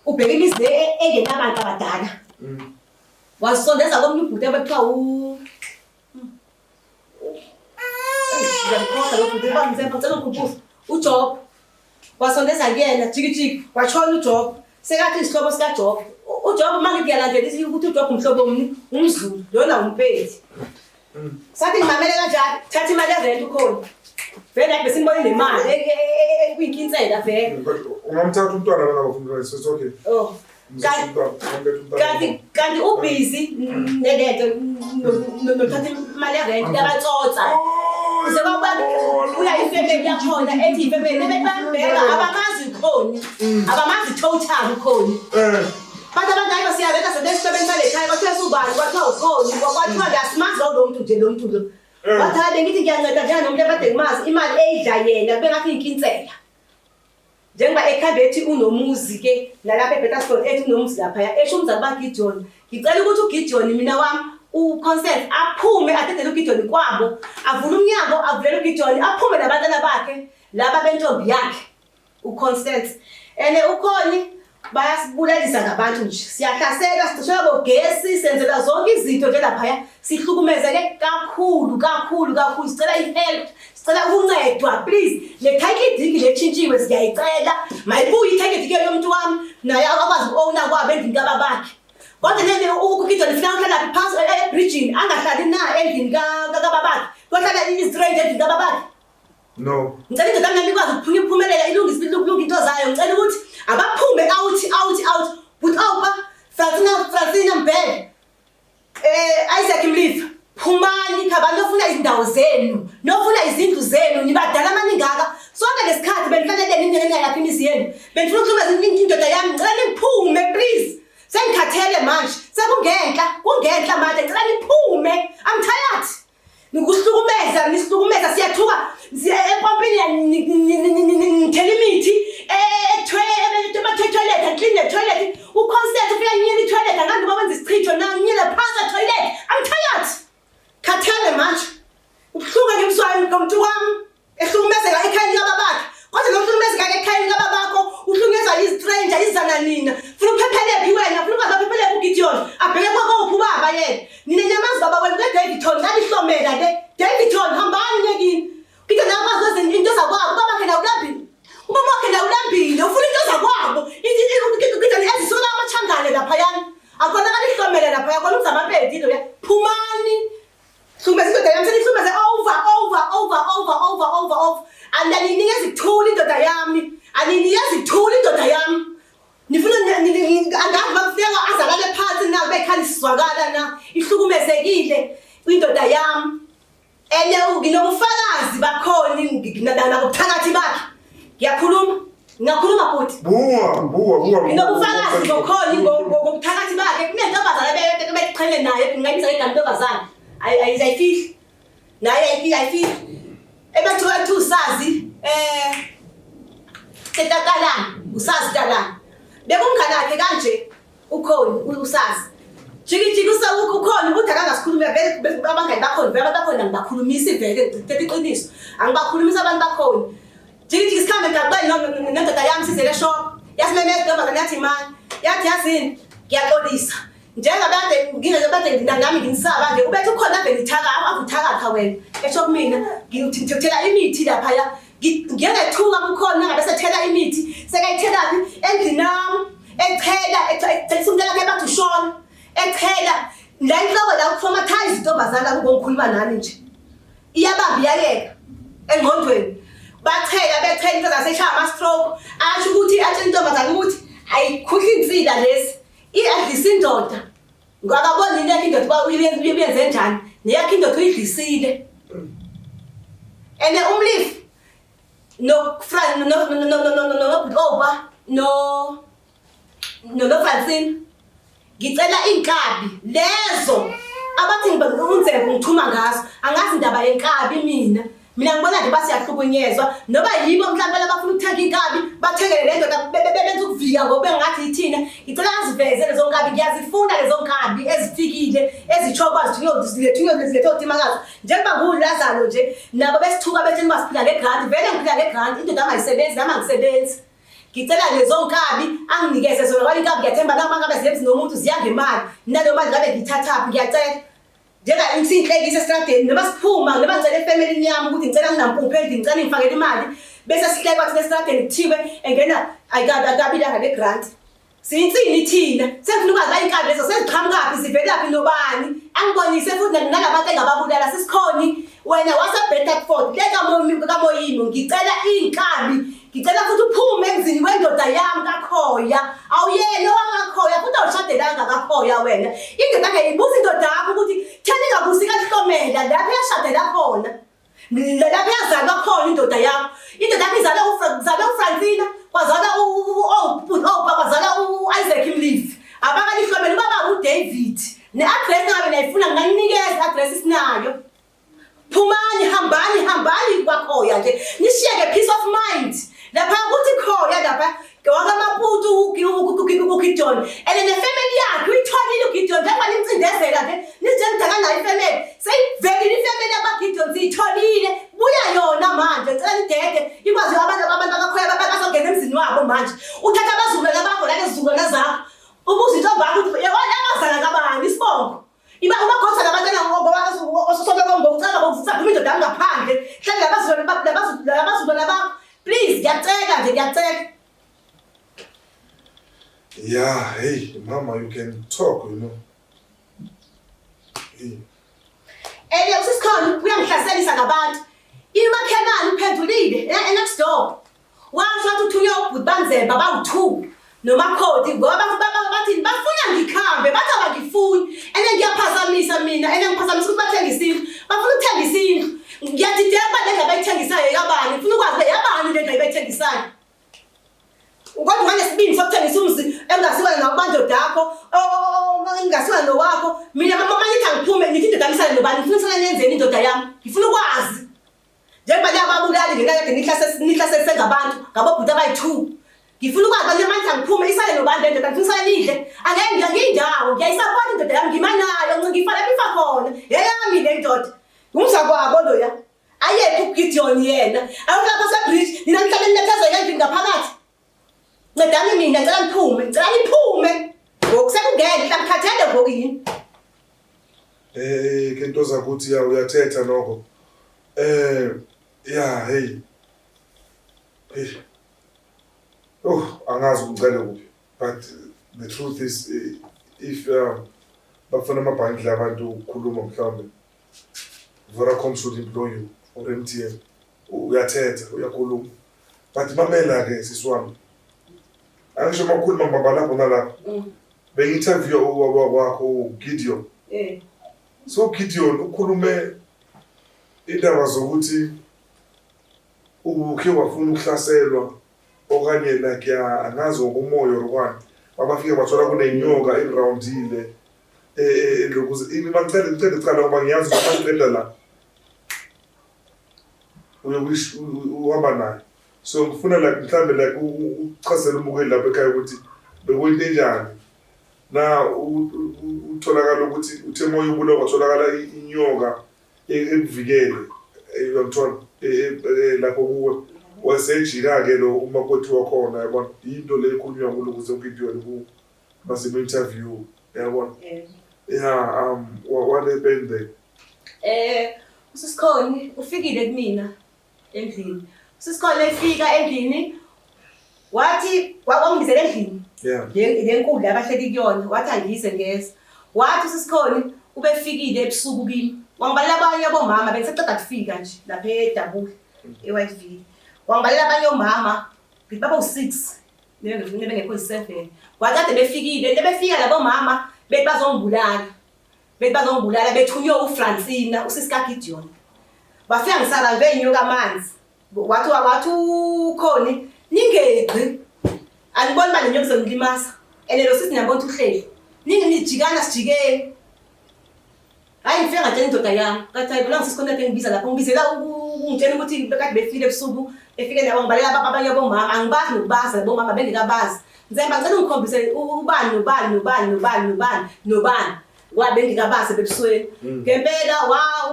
ubheke imizi engenabantu abadala wasondeza komuntu ubhuti abekuthiwa uJob wasondeza kuyena jikijiki washona uJob sekathi isihlobo sikaJob uJob manje kuyalandelisa ukuthi uJob umhlobo omni umZulu lona umphethi sathi ngimamele kanjalo thatha imali erent ukhona vele bese ngibone nemali kuyinkinsela vele ungamthatha umntwana bangabafuni so it's okay kanti ubusy nelento nothatha imali erent yabatsotsa Uzoba uyayifemeli yakhona ethi ifemeli bebambeka abamazi khona abamazi total khona abantu ayiba siyabeka sebesebenzisa lekhaya bathe subani kwathiwa ukhona kwathiwa ngiyasimazi lo muntu nje lo muntu lo bathatha bengithi ngiyanceda njani nomuntu ebade ngimazi imali eyidla yena bengathi inkinsela njengoba ekhabethi unomuzi ke nalapha eBetersford ethi unomuzi lapha esho umzali kaGideon ngicela ukuthi uGideon mina wami uConstance aphume athethe uGideon kwabo avule umnyango avule uGideon aphume nabantwana bakhe laba bentombi yakhe uConstance ukhoni bayasibulalisa ngabantu nje siyahlasela sicishwa bogesi senzela zonke izinto nje lapha sihlukumezeke kakhulu sicela ihelp sicela ukuncedwa please le title deed letshintshiwe siyayicela mayibuye ititle deed yomuntu wami naye akwazi uowner kwabo endlini kababakhe kodwa nene uGideon ufuna ukuhlala phansi ebridging angahlali na endlini kababakhe kohlala istranger endlini kababakhe No. Ngicela indoda yami ikwazi ukuphumelela ilungise into zayo. Ngicela ukuthi abaphume out. But Francina Mbele. Isaac Mlifa. Phumani abantu ofuna izindawo zenu, nofuna izindlu zenu, nibadala amaningaka. Sonke lesikhathi benifanele ningenela lapha imizi yenu. Benifuna ukuhlumeza indoda yami, ngicela niphume please. Sengikhathele manje. Kungenhla manje, ngicela niphume. I'm tired. Nisihlukumeza siyathuka. Siya epompini ngithela imithi toilet, clean the toilet. Uconstant ufika nyini toilet angazi uma wenza isichitho na nyile phansi toilet. I'm tired. Khathele manje. Ubhluka ngemswayo ngomuntu wami. Ehlukumezeka ekhaya likababakhe. Kodwa lo hlukumezeka ekhaya likababakho, uhlungezwa istranger izananina. Funa uphephele phi wena? Funa ukuzaphephele kuGideon. Abheke kwakho ubaba yena. Nina nyamazi baba wena uDavidton ngalihlomela le. Davidton hambani nyekini. Gideon akwazi kwenza into zakwabo. Baba khena ulambile. Ubaba wakhe la ulambile. Ufuna into zakwabo. Gideon ezisola amachangane lapha yana. Akona ngalihlomela lapha yakona uzamapedi lo ya. Phumani. Hlumeza indoda yami senihlumeze over. Ananinikeza ithuli indoda yami. Aniniyazi ithuli indoda yami. Nifuna angazi bafika azalale phansi na bekhali sizwakala na. Ihlukumezekile indoda yami. Nginobufakazi bakhona ngokuphakathi bakhe. Ngiyakhuluma futhi. Buwa. Nginobufakazi bokhona ngokuphakathi bakhe. Kunentombazana beqhele naye, ngayibisa igama intombazana. Ayifihli. Naye ayifihli. Ebathu usazi Tetakalana, usazi Talana. Bekumngane wakhe kanje ukhona usazi. Jiki ukhona ukuthi akangasikhuluma vele abangani bakhona vele bakhona ngibakhulumisa vele ngithethe iqiniso. Angibakhulumisa abantu bakhona. Jiki sikhambe ngaqale nendoda yami sizele shop. Yasimemeza intombazane yathi man, yazini ngiyaxolisa. Njengabade nami nginisaba nje ubethe ukhona vele avuthaka wena. Esho kumina ngithethela imithi lapha ya. Ngiyethuka kukhona ngabe sethela imithi. Sekayithelaphi endinami echela umntana wakhe bathi ushona. Echela la inhloko la utraumatize intombazana ngokukhuluma nami nje. Iyabamba iyayeka engqondweni. Bethela into zaseshaya ama stroke. Asho ukuthi athi intombazana ukuthi ayikhuhli insila lesi. Iyadlisa indoda. Ngakabona into indoda ba uyenze njani. Neyakhe indoda uyidlisile. Umlifu no Francine. Ngicela inkabi lezo abathi ngibenzele ngithuma ngazo. Angazi indaba yenkabi mina. Mina ngibona nje basiyahlukunyezwa noba yibo mhlawumbe abafuna ukuthenga inkabi bathengele le ndoda benza ukuvika ngoba engathi yithina. Ngicela aziveze lezo nkabi, ngiyazifuna lezo nkabi ezifikile ezithokwazi zilethe odimakazi njengoba nguLazaro nje nabo besithuka bethi basiphila ngegrant. Vele ngiphila ngegrant, indoda angayisebenzi nami angisebenzi. Ngicela lezo nkabi anginikeze zona ngoba inkabi ngiyathemba noma ngabe ziyenzi nomuntu ziyangemali. Nalo manje ngabe ngithatha ngiyacela njenga inhlekisa estradeni noma siphuma noma ngicela efamily yami ukuthi ngicela nginampuphe ngicela ngifakele imali bese sihlekwa thina estradeni kuthiwe engena ayikabi la ngale grant. Siyinsini thina sengifuna ukwazi inkabi lezo seziqhamukapi zivelaphi nobani. Angibonise futhi nalabantu engababulala sisikhoni wena wasa Bedford leka kaMoyimo. Ngicela inkabi. Ngicela futhi uphume emzini wendoda yami kaKhoya. Awuyena owakaKhoya futhi awushadelanga kaKhoya wena. Indoda yakhe ibuza indoda yakho ukuthi thena ingabusi kaHlomela lapha yashadela khona. Lapha yazalwa khona indoda yakho. Indoda yakhe izalwa uFrancina, kwazalwa kwazalwa uIsaac Mlifa. Abakalihlomela ubaba uDavid. Ne-address ngabe nayifuna nginganikeza i-address isinayo. Phumani hambani kwaKhoya nje. Nishiyeke peace of mind. Lapha ukuthi Khoya lapha wakamaputu uGideon. And nefamily yakhe uyitholile uGideon njengoba nimcindezela nje. Nijengidala nayo ifamily. Seyivelile ifamily abaGideon siyitholile. Buya yona manje cela idede ikwazi abantu bakaKhoya basongena emzini wabo manje. Uthatha abazukulu bakho la lezizukulu zakho. Ubuza intombi yakho ukuthi yona abazala kabani isibongo. Iba ubakhotha labantwana ngoba ososoka ngokucela bokuvutha indoda yami ngaphandle. Hlala labazukulu bakho. Please, ngiyacela. Yeah, hey, mama, you can talk, you know. Hey. Usisikhona uyangihlasela ngabantu. imakhelane uphendulile next door washo wathi uthunywa ubhuti banzemba bawu2 nomakhodi ngoba bathi bafuna ngikhambe bathi abangifuni ngiyaphazamisa mina ngiphazamisa ukuthi bathengisa indlu bafuna ukuthenga indlu ngiyadideka bale ngabayithengisayo yabani ngifuna ukwazi yabani le ngabayithengisayo kodwa nganesibindi sokuthengisa umzi engasiwa nabantu dakho ngasiwa nowakho mina mama nithi angiphume nithi indoda misale nobani ngifuna ukuthi nenzeni indoda yami ngifuna ukwazi njengoba lababulali ngenxa yakhe nihlase sengabantu ngabobhuti abayi2 ngifuna ukwazi bani manje angiphume isale nobani indoda ngifuna isale nidle angeke ngiyindawo ngiyayisupport indoda yami ngimanayo ngifana bifa khona yeyami le ndoda umzakwabo loya ayephi uGideon yena awulapha sebridge nina nihlale ninetheza endlini ngaphakathi ncedani mina ngicela niphume ngokusekungeke mhlamkhathele ngokuyini Kento zakuthi ya uyathetha nokho yeah hey angazi ukucela kuphi but the truth is if bafuna amabhanki labantu ukukhuluma mhlawumbe Vodacom should employ you or MTN uyathetha uyakhuluma but mamela ke siswami angisho makhuluma mbamba lapho nalapho be-interview wakho Gideon so Gideon ukhulume indaba zokuthi ukhe wafuna ukuhlaselwa okanye like angazi ngokumoya rokwani babafike bathola kunenyoka egroundile lokuze ngicela ngoba ngiyazi ukuthi la uhamba naye so ngifuna like mhlambe like uchazela umukeli lapha ekhaya ukuthi bekuyinto enjani na utholakala ukuthi uthe moya ubulo kwatholakala inyoka ekuvikele yabona lapho kuwe wasejika ke lo umakoti wakhona yabona into le ekhulunywa ngolokuze uGideon ku base interview yabona yeah what happened there usisikhoni ufikile kumina endlini usisikhoni efika endlini wathi wangizela endlini lenkundla abahleli kuyona wathi angize ngeza wathi usisikhoni ubefikile ebusuku kimi wangibalela abanye abomama bengisaceda kufika nje lapha eDabula eWhiteville wangibalela abanye omama baba u6 nebengekho 7 wakade befikile befika labo mama bezongibulala bethunywe uFrancina usisika Gideon bafika ngisala ngenyoka amanzi wathi ukhoni ningeqi aniboni bale nyoka zonglimasa elelo sithi niyabona uhleli ningijikana sijike hayi ngifika nje indoda yami kathi ayibona ngisikhona ngibiza lapho ngibizela ungitshela ukuthi bekade befile ebusuku efike nabo ngibalela abanye abomama angibazi nokubaza abomama bengikabazi ngizemba ngicela ungikhombise ubani wabe ngikabazi bebusweni ngempela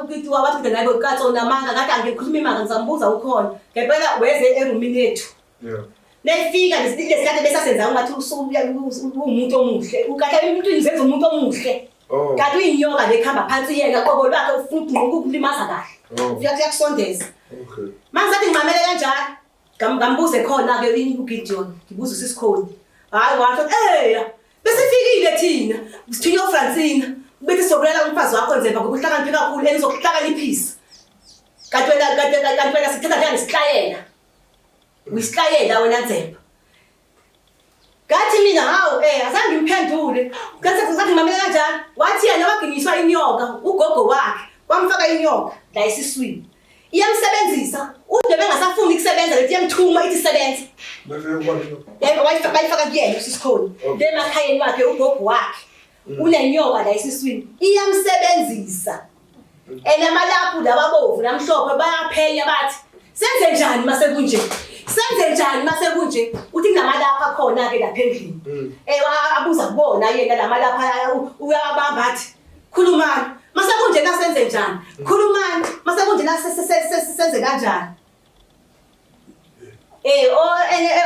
ukithi wathi naye ukatso namanga ngathi angikhuluma imanga ngizambuza ukhona ngempela weze erumini yethu nefika lesikade besasenza ungathi umuntu omuhle ukatha umuntu uzenza umuntu omuhle kanti uyinyoka lekhamba phansi yena qobo lwakhe ufuna ukulimaza kahle uyakusondeza manje athi ngimamele kanjani ngambuze khona ke uGideon ngibuza usisikhoni hayi wathi besifikile thina sithinywa uFrancina bethi sobulela umfazi wakho nzemba ngokuhlakanipha kakhulu enizokuhlakaniphisa kanti wena sithatha njani siklayela uyisiklayela wena nzemba ngathi mina hawu azange ngiphendule ngathi ngimamela kanjani wathi yena waginyiswa inyoka ugogo wakhe wamfaka inyoka la esiswini iyamsebenzisa ude bengasafuni ukusebenza lethi yamthuma ithi sebenza bayifaka kuyena usisikhoni lemakhayeni wakhe ugogo wakhe unenyoka la esiswini iyamsebenzisa enamalaphu lababovu namhlophe bayaphenya bathi senze njani mase kunje uthi kunamalapha khona ke lapha endlini abuza kubona yena lamalapha uyabamba athi khulumani mase kunje nasenze njani khulumani mase kunje nasenze kanjani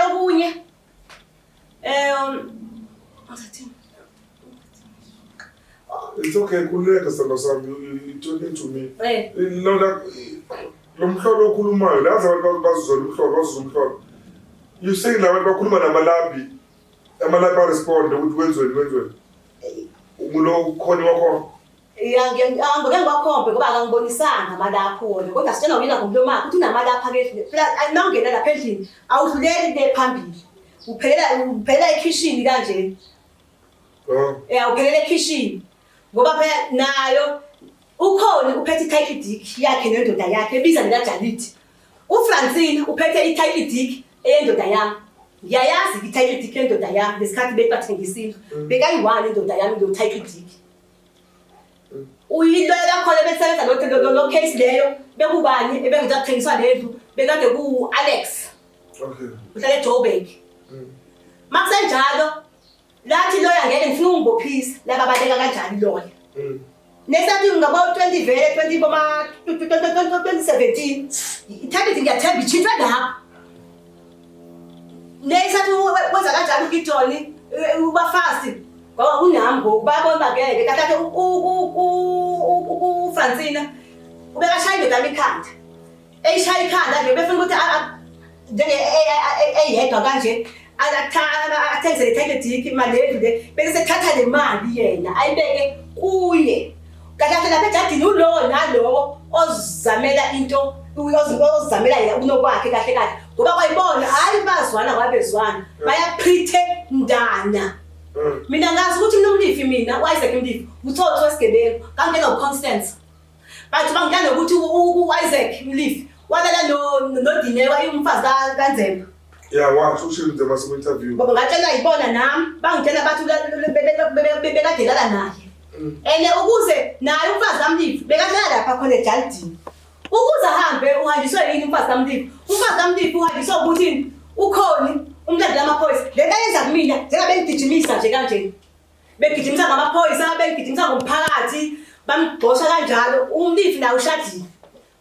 okunye it's okay kuleka sandwa sami you talking to me lo mhlolo okhulumayo laza abantu bazuzwa umhlolo you saying la abantu bakhuluma namalabi amalapha respond ukuthi wenzweni umulo khona wakho Ngeke ngiwakhombe ngoba akangibonisanga amalapho wona. Kodwa sitshela wena ngomlomakho ukuthi unamalapha ke endlini. Phela mawungena lapha endlini awudluleli le phambili. Uphelela ekitchen kanje. Uphelela ekitchen. Ngoba phela nayo ukhona uphethe i-title deed yakhe nendoda yakhe ebiza nikaJanith. UFrancine uphethe i-title deed eyendoda yami. Ngiyayazi i-title deed yendoda yami lesikhathi bebathengisile. Bekayi-1 indoda yami lo title deed. Uyilola khona besebenza lo case leyo bekubani ebengeza kuthengiswa lendlu bekade ku Alex. Okay. Uhlale eJoburg. Makusenjalo lathi lawyer ngeke ngifuna ungibophisa laba baleka kanjani lawyer. Nesathi ngabo 20 vele 2017 ithathe ngiyathemba ichithwe lapha. Nesathi wenza kanjani uGidoni ubafasti ngoba kunami ngokubabona ngeke kathathe uFrancina ubekashaya indoda ikhanda. Eyishaya ikhanda nje befuna ukuthi njenge eyedwa kanje athengise le-title deed imali yendlu le bese thatha le mali yena ayibeke kuye. Kanti lapha ejadini ulowo nalowo ozizamela into ozizamela yena unokwakhe kahle kahle ngoba kwayibona hayi bazwana kwabezwana bayapretendana. Mina ngazi ukuthi nomlifi mina uIsaac Mlifi uthotho wesigebengu kangena uConstance. Bathi bangena ukuthi uIsaac Mlifi walala noDinewa umfazi kaNzemba. Yeah, wathi ushilo nje base interview. Ngoba ngatshela yibona nami bangitshela bathi bebekadelana naye. Ene ukuze naye umfazi kaMlifi bekahlala lapha khona eJardini. Ukuze ahambe uhanjiswe yini umfazi kaMlifi? Umfazi kaMlifi uhanjiswe ukuthi ukhoni umlandeli amaphoyisa. Lento yenza kumina njengabe ngigijimisa nje kanje. Begijimisa ngamaphoyisa, begijimisa ngomphakathi, bamgxosha kanjalo. UMlifi naye ushadile.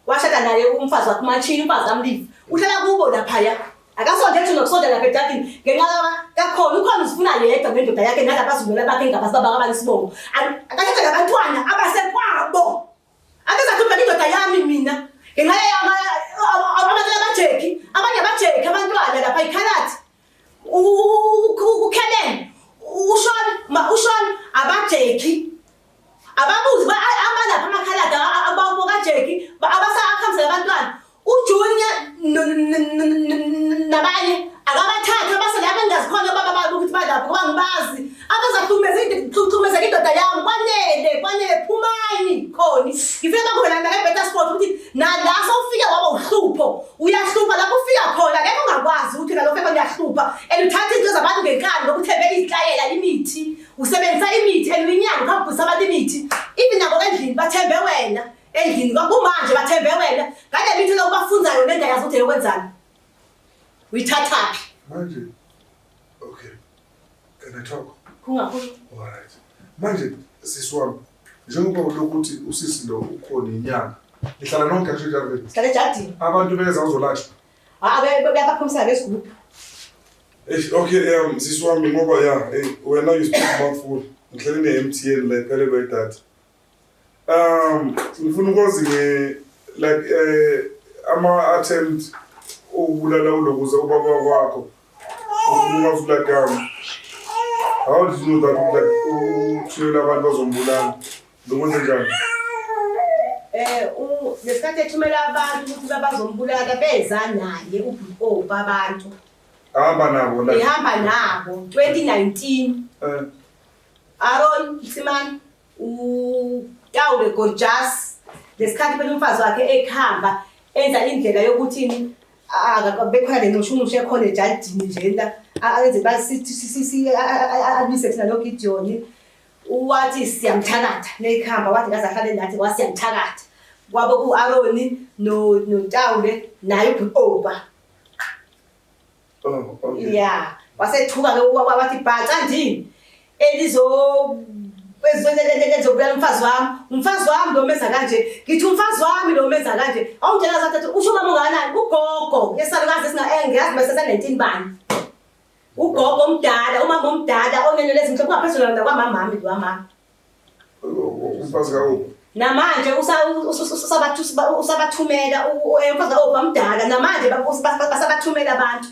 Washada naye umfazi wakhe uMachini umfazi kaMlifi. Uhlala kubo lapha. Akasonde ethi nokusonda lapha eJardini ngenxa kakhona ukhona uzifuna yedwa nendoda yakhe nalapha azivela bakhe ngabazi baba abanisibongo. Akathatha labantwana abasekwabo. Abezakhupha indoda yami mina. Ngenxa abantu abajeki, abanye abajeki abantwana lapha iKhalati. Ukhelene ushon abajeki. Ababuzi abalapha amakhaladi ababo kaJeki abasakhamisa abantwana. UJunior nabanye akabathatha basela bengazikhona baba ukuthi badapho ngoba ngibazi abazathumeza indoda yami kwanele phumani khoni ngifike bakhona la eBeta Sport ukuthi nala sowufika waba uhlupho uyahlupha lapho ufika khona ngeke ungakwazi ukuthi nalo feka uyahlupha eluthatha into zabantu ngenkani lokuthebeka izihlayela imithi usebenzisa imithi elinyanga ukhambuza abantu imithi even nabo endlini bathembe wena endlini kwakumanje bathembe wena ngale mithi lokubafunzayo nenda yazi ukuthi yokwenzani uyithathaphi manje. Okay, can I talk? Kungakhulu. All right. Manje siswami njengoba lokuthi usisi lo ukhona inyanga ihlala nonke nje eJardini. Sihlala eJardini. Abantu beza uzolatshwa. Bayabakhomisa ngesigubhu. Okay, siswami ngoba wena you speak mouthful ngihlele ne-MTN la iphelelwe idatha. Ngifuna ukwazi like ama-attempt ukubulala ulokuza ubaba wakho. Ngifuna like how did you know that uthula abantu bazombulala? Lokwenze njani? Lesikhathi ethumela abantu ukuthi bazombulala beza naye ubhuti abantu. Ahamba nabo la. Ehamba nabo 2019. Aaron Simon uTaule Gorgeous lesikhathi phela umfazi wakhe ekhamba enza indlela yokuthi akabekhona lenoshumushe ekhona eJardini njena ayenze basithi abise thina lo Gideon wathi siyamthakatha nekhamba wathi ngaze ahlale nathi wasiyamthakatha kwabe kuAaron noTaule naye ubhuti. Oh, okay. Yeah, wasethuka ke wathi bhaca ndini elizo ezokubuyela umfazi wami lo menza kanje ngithi umfazi wami lo menza kanje awungitshela zathi usho mama unganani ugogo yesalukazi ngiyazi mase 19 bani ugogo omdala umama omdala onenele izinto kungaphezulu kwamama lo mama umfazi kawo namanje usabathumela umfazi kawo omdala namanje basabathumela abantu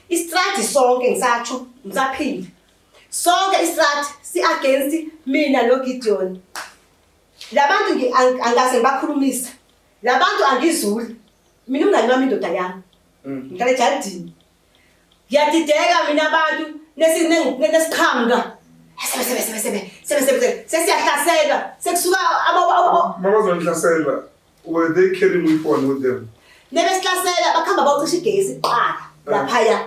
istrati sonke ngisatsho ngisaphila sonke istrati si against mina lo Gideon labantu angase ngibakhulumisa labantu angizuli mina umngani wami indoda yami ngihlala ejardini ngiyadideka mina abantu nesiqhamuka sesiyahlaselwa sekusuka mabazongihlasela were they carrying weapon with them nebesihlasela bakhamba bawucisha igesi kuqala laphaya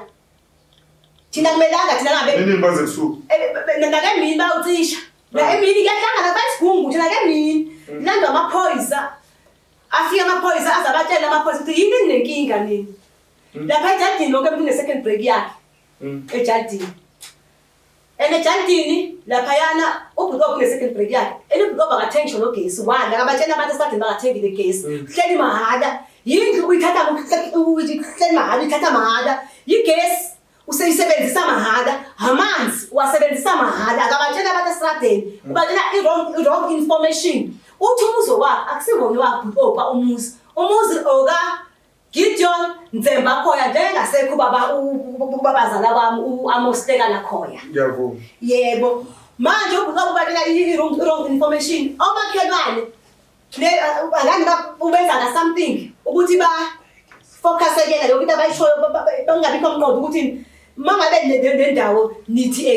thina kumelanga thina ngabe nini baze kusuka nake mina bawucisha la emini kuyahlangana bayisigungu thina ke mina landwa amaphoyisa afika amaphoyisa azabatshela amaphoyisa ukuthi yini nenkinga nini lapha ejardini lonke umuntu ne-second break yakhe ejardini ejardini laphayana ubhuti ne-second break yakhe ubhuti akathengisho nogesi wanda akabatshela abantu esadini bangathengile gesi hleli mahhala yindlu uyithatha hleli mahhala uyithatha mahhala yigesi useyisebenzisa mahhala amanzi uwasebenzisa mahhala akabatshela abantu esadini ubatshela i-wrong information uthi umuzi wakhe akusivoni wakhe umuzi oka Gideon Nzemba Khoya njengasekho babazala kwami uAmosteka naKhoya. Yebo. Yebo. Manje ububatshela i-wrong information. Omakhelwane le angani ubenza nga something ukuthi ba focus ekela yokuthi abayishoyo bangabikho umqondo ukuthi mangabe nendawo nithi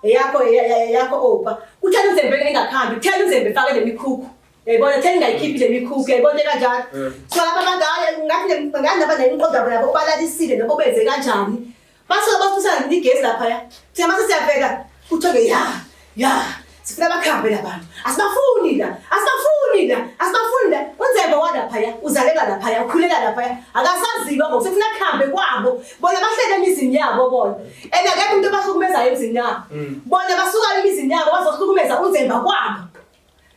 eyakho opa. Uthanda uZembe engakhambi, uthanda uZembe fake lemikhukhu. Yayibona thena ngayikhiphi lemikhukhu yayibona kanjalo so lapha abangaya ngathi ngandaba nemiqondo yabo ubalalisile nabo benze kanjani basuka bafusana igesi lapha thina mase siyavela uthoke sifuna bakhambe labantu asibafuni la uNzemba walapha uzalela lapha ukhulela lapha akasaziwa ngoba sefuna khambe kwabo bona bahlele emizini yabo bona akekho umuntu abahlukumeza emizini yabo bona basuka emizini yabo bazohlukumeza uNzemba kwabo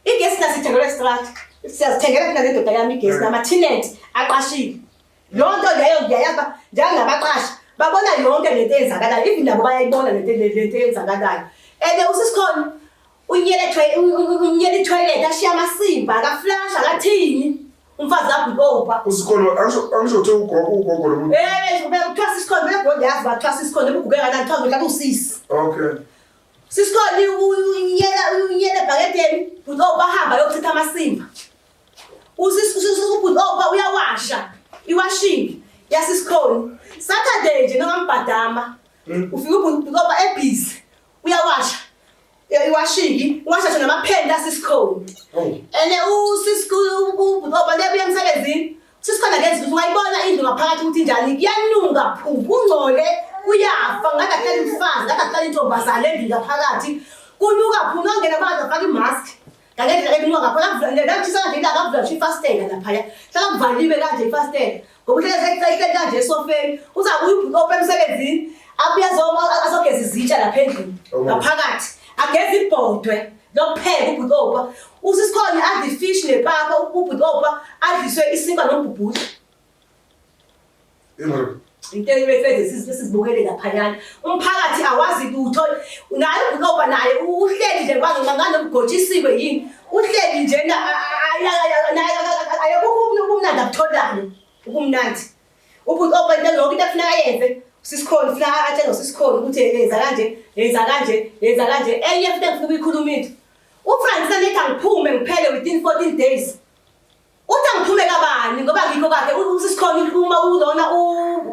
igesi nasithengela estrata siyazithengela thina nendoda yami igesi nama-tenant aqashile yonto leyo ngiyayazi njengabaqashi babona yonke lento eyenzakalayo even nabo bayayibona lento eyenzakalayo and usisikhona unyele itoilet ashiya amasimba akaflash akathini umfazi abhukopa usikhona angisho ukuthi ugogo lo muntu kuthiwa sisikhona begoda yazi bathiwa sisikhona ebugugeka kanani kuthiwa ngidlala usisi okay sisikhona unyele ebhaketeni bahamba yokuchitha amasimba usisubhuti uyawasha iwashing yasisikhona Saturday nje nongambhadama ufika ubhuti ebhizi uyawasha iwashing uwasha nje namaphenda asisikhona ene ubhuti lebuya emsebenzini sisikhona ngenzi ukuthi ungayibona indlu ngaphakathi ukuthi njani kuyanunga ungcole uyafa ngakahlala umfazi ngakahlala intombazane endlu ngaphakathi kunuka phuma ngena abantu afaka imask ngalendlela ekunuka ngaphakathi la kuthisa nje akavula ifastela lapha hlala kuvaliwe kanje ifastela ngoba uhlele kanje esofeni uzabuya ubhuti emsebenzini abuya azogeza izitsha lapha endlini ngaphakathi ageza ibhodwe lokupheka ubhuti usisikhona adli fish nepapa ubhuti adliswe isinkwa nombhubhuti into ebefeze sizibukele laphayana umphakathi awazi lutho naye ubhuti naye uhleli nje nganomgotshisiwe yini uhleli nje ayabumnandi akutholayo ukumnandi ubhuti into yonke into afuna ayenze sisikhona ufuna atshele usisikhona ukuthi yenza kanje enye futhi engifuna ukuyikhuluma into uFrancina nethi angiphume ngiphele within 14 days uthi angiphume kabani ngoba ngikho kakhe usisikhona uma ulona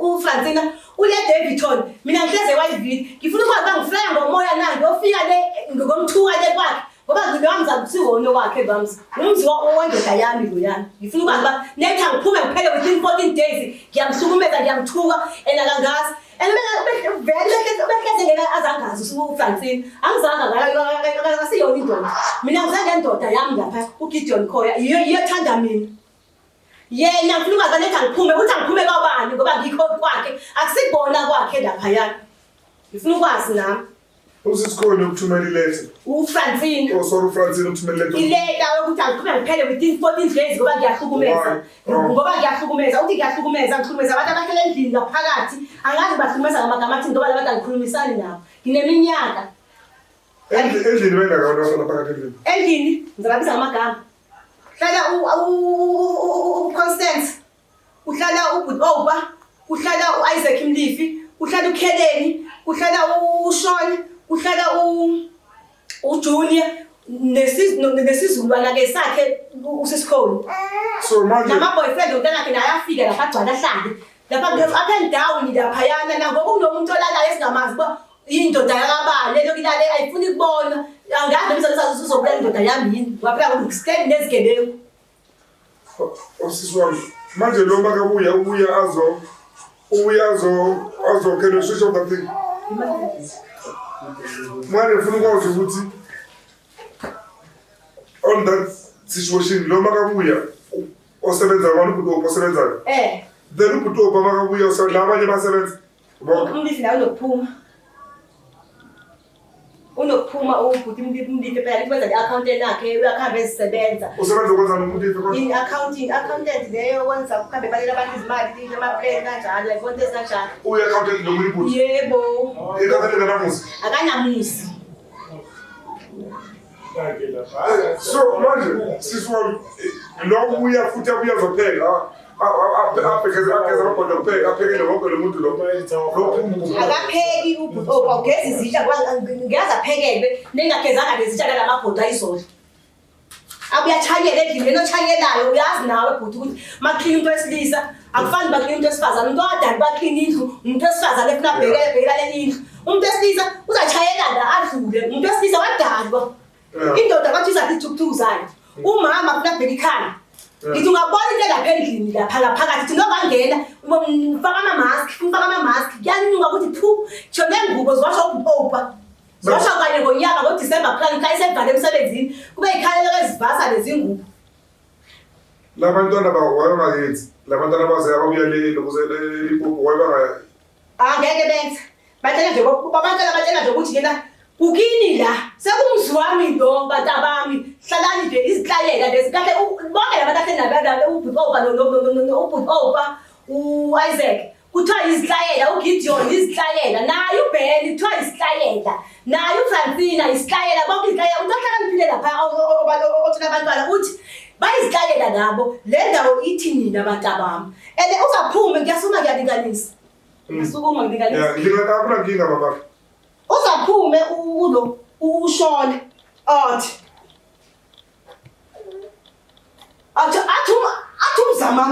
uFrancina ule Davidton mina ngihleze kwayividi ngifuna ukwazi bangiflaya ngomoya na ngiyofika le ngomthuka le kwakhe ngoba ngibamza kusihono kwakhe bamza umzi wendoda yami lo yana ngifuna ukwazi nethi angiphume ngiphele within 14 days ngiyamhlukumeza ngiyamthuka enakangazi behleze ngena azangazi uFrancina angizanga ngasiyona indoda mina ngizange ndoda yami lapha uGideon Khoya yiyo thanda mina yena ngifuna ukwazi nethi angiphume uthi angiphume kabani ngoba ngikho kwakhe akusibona kwakhe lapha yana ngifuna ukwazi nami usisikhona ukuthumela iletter uFrancina sorry uFrancina ukuthumela ileta ukuthi angiphume ngiphele within 14 days ngoba ngiyahlukumeza uthi ngiyahlukumeza abantu abahlala endlini ngaphakathi angazi bahlukumeza ngamagama athi ngoba labantu angikhulumisani nabo ngineminyaka endlini bengakaona phakathi endlini ngizababiza ngamagama hlala uConstance uhlala ubhuti uhlala uIsaac Mlifi uhlala uKheleni uhlala uShawn uhlala uJunior nesizulwana ke sakhe usisikhoni. So manje Nama boyfriend utana ke naye afika lapha agcwala hlande. Lapha up and down lapha yana nangoku kunomuntu olala esingamazi ba indoda yakabani lokilale ayifuni ukubona. Angazi umsebenzi uzobula indoda yami yini. Waphela ukustand nezigebengu. Osisi wami manje lo makabuya ubuya azokhela switch off that thing. Manje ufuna ukwazi ukuthi on that situation lo makabuya osebenza abantu ukuthi osebenza then ukuthi makabuya labanye basebenza umlisi nawe unokuphuma ukuthi umlisi phela kwenza le-account yakhe uyakhamba ezisebenza usebenza ukwenza nomuntu accountant leyo wenza kuhambe balela abantu izimali ama-plan kanjalo yayibona ezinkanjalo uyi-accountant nomuntu yebo ikathalekanamuzi akanamusi. so manje sisi wami lo ubuya futhi abuya azopheka abhekeza amabhodo okupheka aphekele wonke lo muntu lo Akapheki ugeza izitsha ngiyazi aphekelwe nengagezanga lezitsha kalamabhodo ayizodla. Abuyachanyela endlini lento ochanyelayo uyazi nawe bhuti ukuthi maklini umuntu wesilisa akufani baklini umuntu wesifazane umuntu wadala baklini indlu umuntu wesifazane efuna abhekela le indlu umuntu wesilisa uzachayela la adlule umuntu wesilisa wadalwa indoda bathi izathi ithukuthuku zayo umama ufuna abheka ikhaya ngithi ungabona into lapha endlini lapha phakathi ngingangena ufaka ama-mask kuyanuka ukuthi phu jona engubo ziwasha ukupopa ziwasha kanye ngonyaka ngoDisemba plan ikhaya isevale emsebenzini kube yikhalela kwezivasa lezi ngubo. Labantwana bawayenzi labantwana baze ababuya Limpopo wayebanga angeke benze batshela nje batshela nje ukuthi yena ukini la sekumzi wami lo batabami hlalani nje izihlayela lezi kahle bonke labantu asenabala uButoba uIsaac kuthiwa izihlayela uGideon izihlayela naye uBen kuthiwa izihlayela naye uFrancina izihlayela bonke izihlayela uthakaniphile lapha othina abantwana uthi bayizihlayela nabo le ndawo ithi nina batabami uzaphuma ngiyasuma ngiyalinganisa ngisukuma ngilinganisa ngingakabula nginga baba uzaphume ulo ushone athi umzama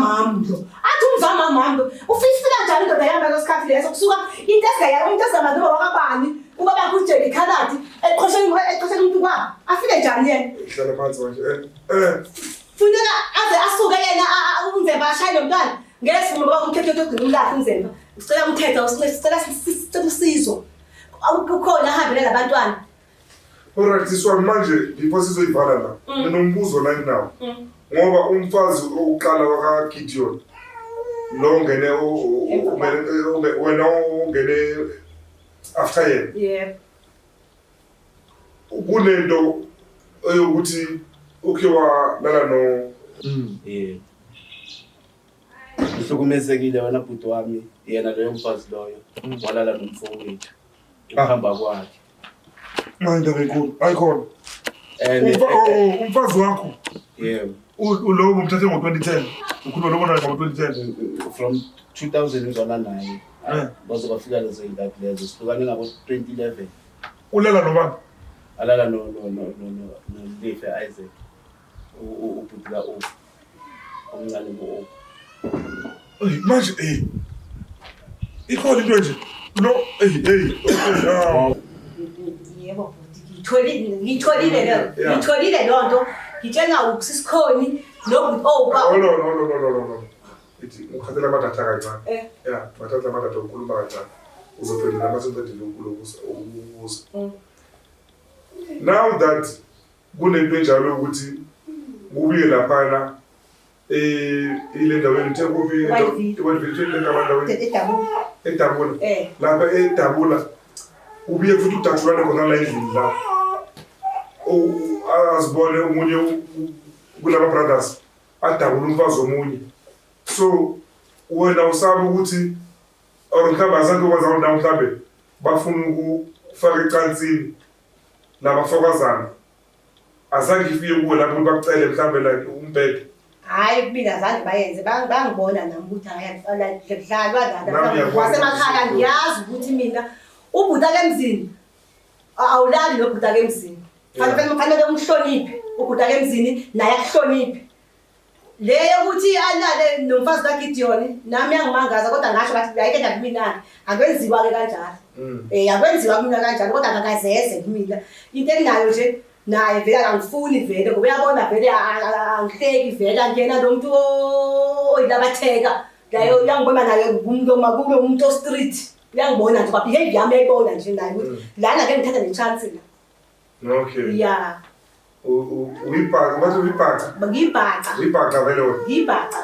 mami ufisila njalo indoda yami ngesikhathi leso kusuka into esingaya umuntu ezamanzi wakabani ubaba kujeke khalati eqhosheni umuntu kwabo afike njani yena hlala phansi manje funeka aze asuke yena umzemba ashayile umntwana ngesivumo baba umthetho ogcina umlahle umzemba sicela umthetho sicela usizo ukukhona ahambe nabantwana. Alright siswa manje before sizoyivala la nginombuzo la now ngoba umfazi oqala waka Gideon lo ngene wena ungene after yena Yeah. kunento eyokuthi ukhiwa lala no yebo uhlukumezekile wena bhuti wami yena loyo mfazi loyo walala nomfowethu uhamba kwakhe manje bekhulu ayikhona umfazi wakho yebo ulowo umthathe ngo2010 ukhuluma lobona ngo2010 from 2000 uzona naye baze bafika lezo zindawo lezo sihlukane ngabo 2011 ulala nobani alala no Lefe Isaac ubhutla omncane bo manje ikhona into nje no Yebo ngitholile lonto ngitshela ukusisikhoni noButoba no ithi ukhathela amadatha kancane bathatha amadatha ukukhuluma kancane uzophendula amasentedile ukubuza now that kunento enjalo ukuthi kubuye laphana ile ndaweni Thekopi eDabula lapha eDabula ubuye futhi udathulane khona la endlini la azibone umunye kulaba brothers adabula umfazi omunye so wena usaba ukuthi or mhlawumbe azange ukwazi ndawo mhlawumbe bafuna ukufaka ecansini labafokazana azange ifike kuwe lapho bakucele mhlawumbe like umbhede hayi mina azange bayenze bangibona nami ukuthi ayadlalwa la wasemakhaya ngiyazi ukuthi mina ubhuta ke emzini awulali lo bhuta ke emzini Fanele umhloniphe ukudala emzini naye akuhloniphe. Leyo ukuthi alale nomfazi kaGideon nami yangimangaza kodwa ngasho ngathi ayike kumina akwenziwa ke kanjalo. Akwenziwa kumina kanjalo kodwa akakazeze kumina. Into enginayo nje naye vele angifuni vele ngoba uyabona vele angihleki vele angena lo muntu oyilabatheka. Layo uyangibona naye umuntu makube umuntu o street. Uyangibona nje behavior yami ayibona nje naye ukuthi lana ke ngithatha ne chance la. Okay. Yeah. Uyibhaca, bathi uyibhaca. Ngiyibhaca. Uyibhaca vele wena. Ngiyibhaca.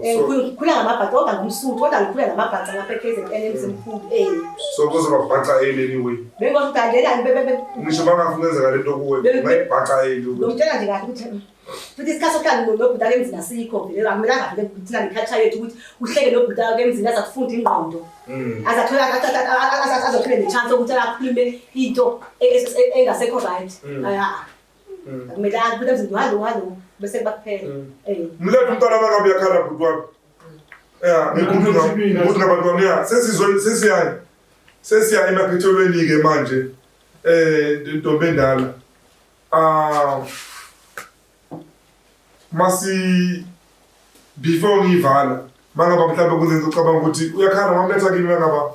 Ngikhula ngamabhaca kodwa ngumsuthu kodwa ngikhula ngamabhaca ngapha eKZN emzimkhulu. So kuzobabhaca anyway. Bengokudadela Ngisho bangafuna kwenzeka lento kuwe, ngayibhaca anyway. Ngomtshela nje kahle ukuthi futhi isikhathi sokuhlala nobudala emzini asikho vele akumelanga vele kuthina neculture yethu ukuthi uhleke nobudala emzini azakufunda ingqondo. Azathola azathola nechance ukuthi akhulume into engasekho right. Akumelanga ukuthi emzini halo bese bakuphela. Mlethu umntwana bangabe yakhala bhuti wami. Ngikuthi ngabantu bami ya sesiya emaphethelweni ke manje intombi endala. Masi before ngivala mangaba mhlawumbe kuzenza ucabanga ukuthi uyakhala wamletha kimi mangaba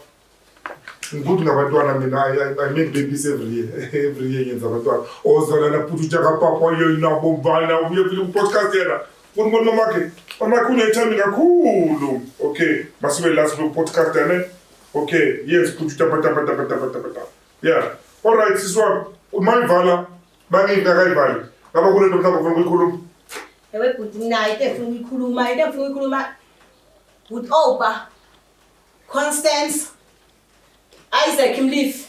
ngikuthi ngabantwana mina I make babies every year yenza abantwana ozala laphuthi utshaka papa yo nabo bana uye kule podcast yena funa ubona mamakhe unethami kakhulu. Okay masibe last podcast yena. Okay yes put utapata yeah all right siswa umayivala bangingakayivali ngaba kule nto mhlawumbe ufuna ukuyikhuluma. Ewe bhuti nayo into efuna ukuyikhuluma with Opa, Constance, Isaac Mlifi,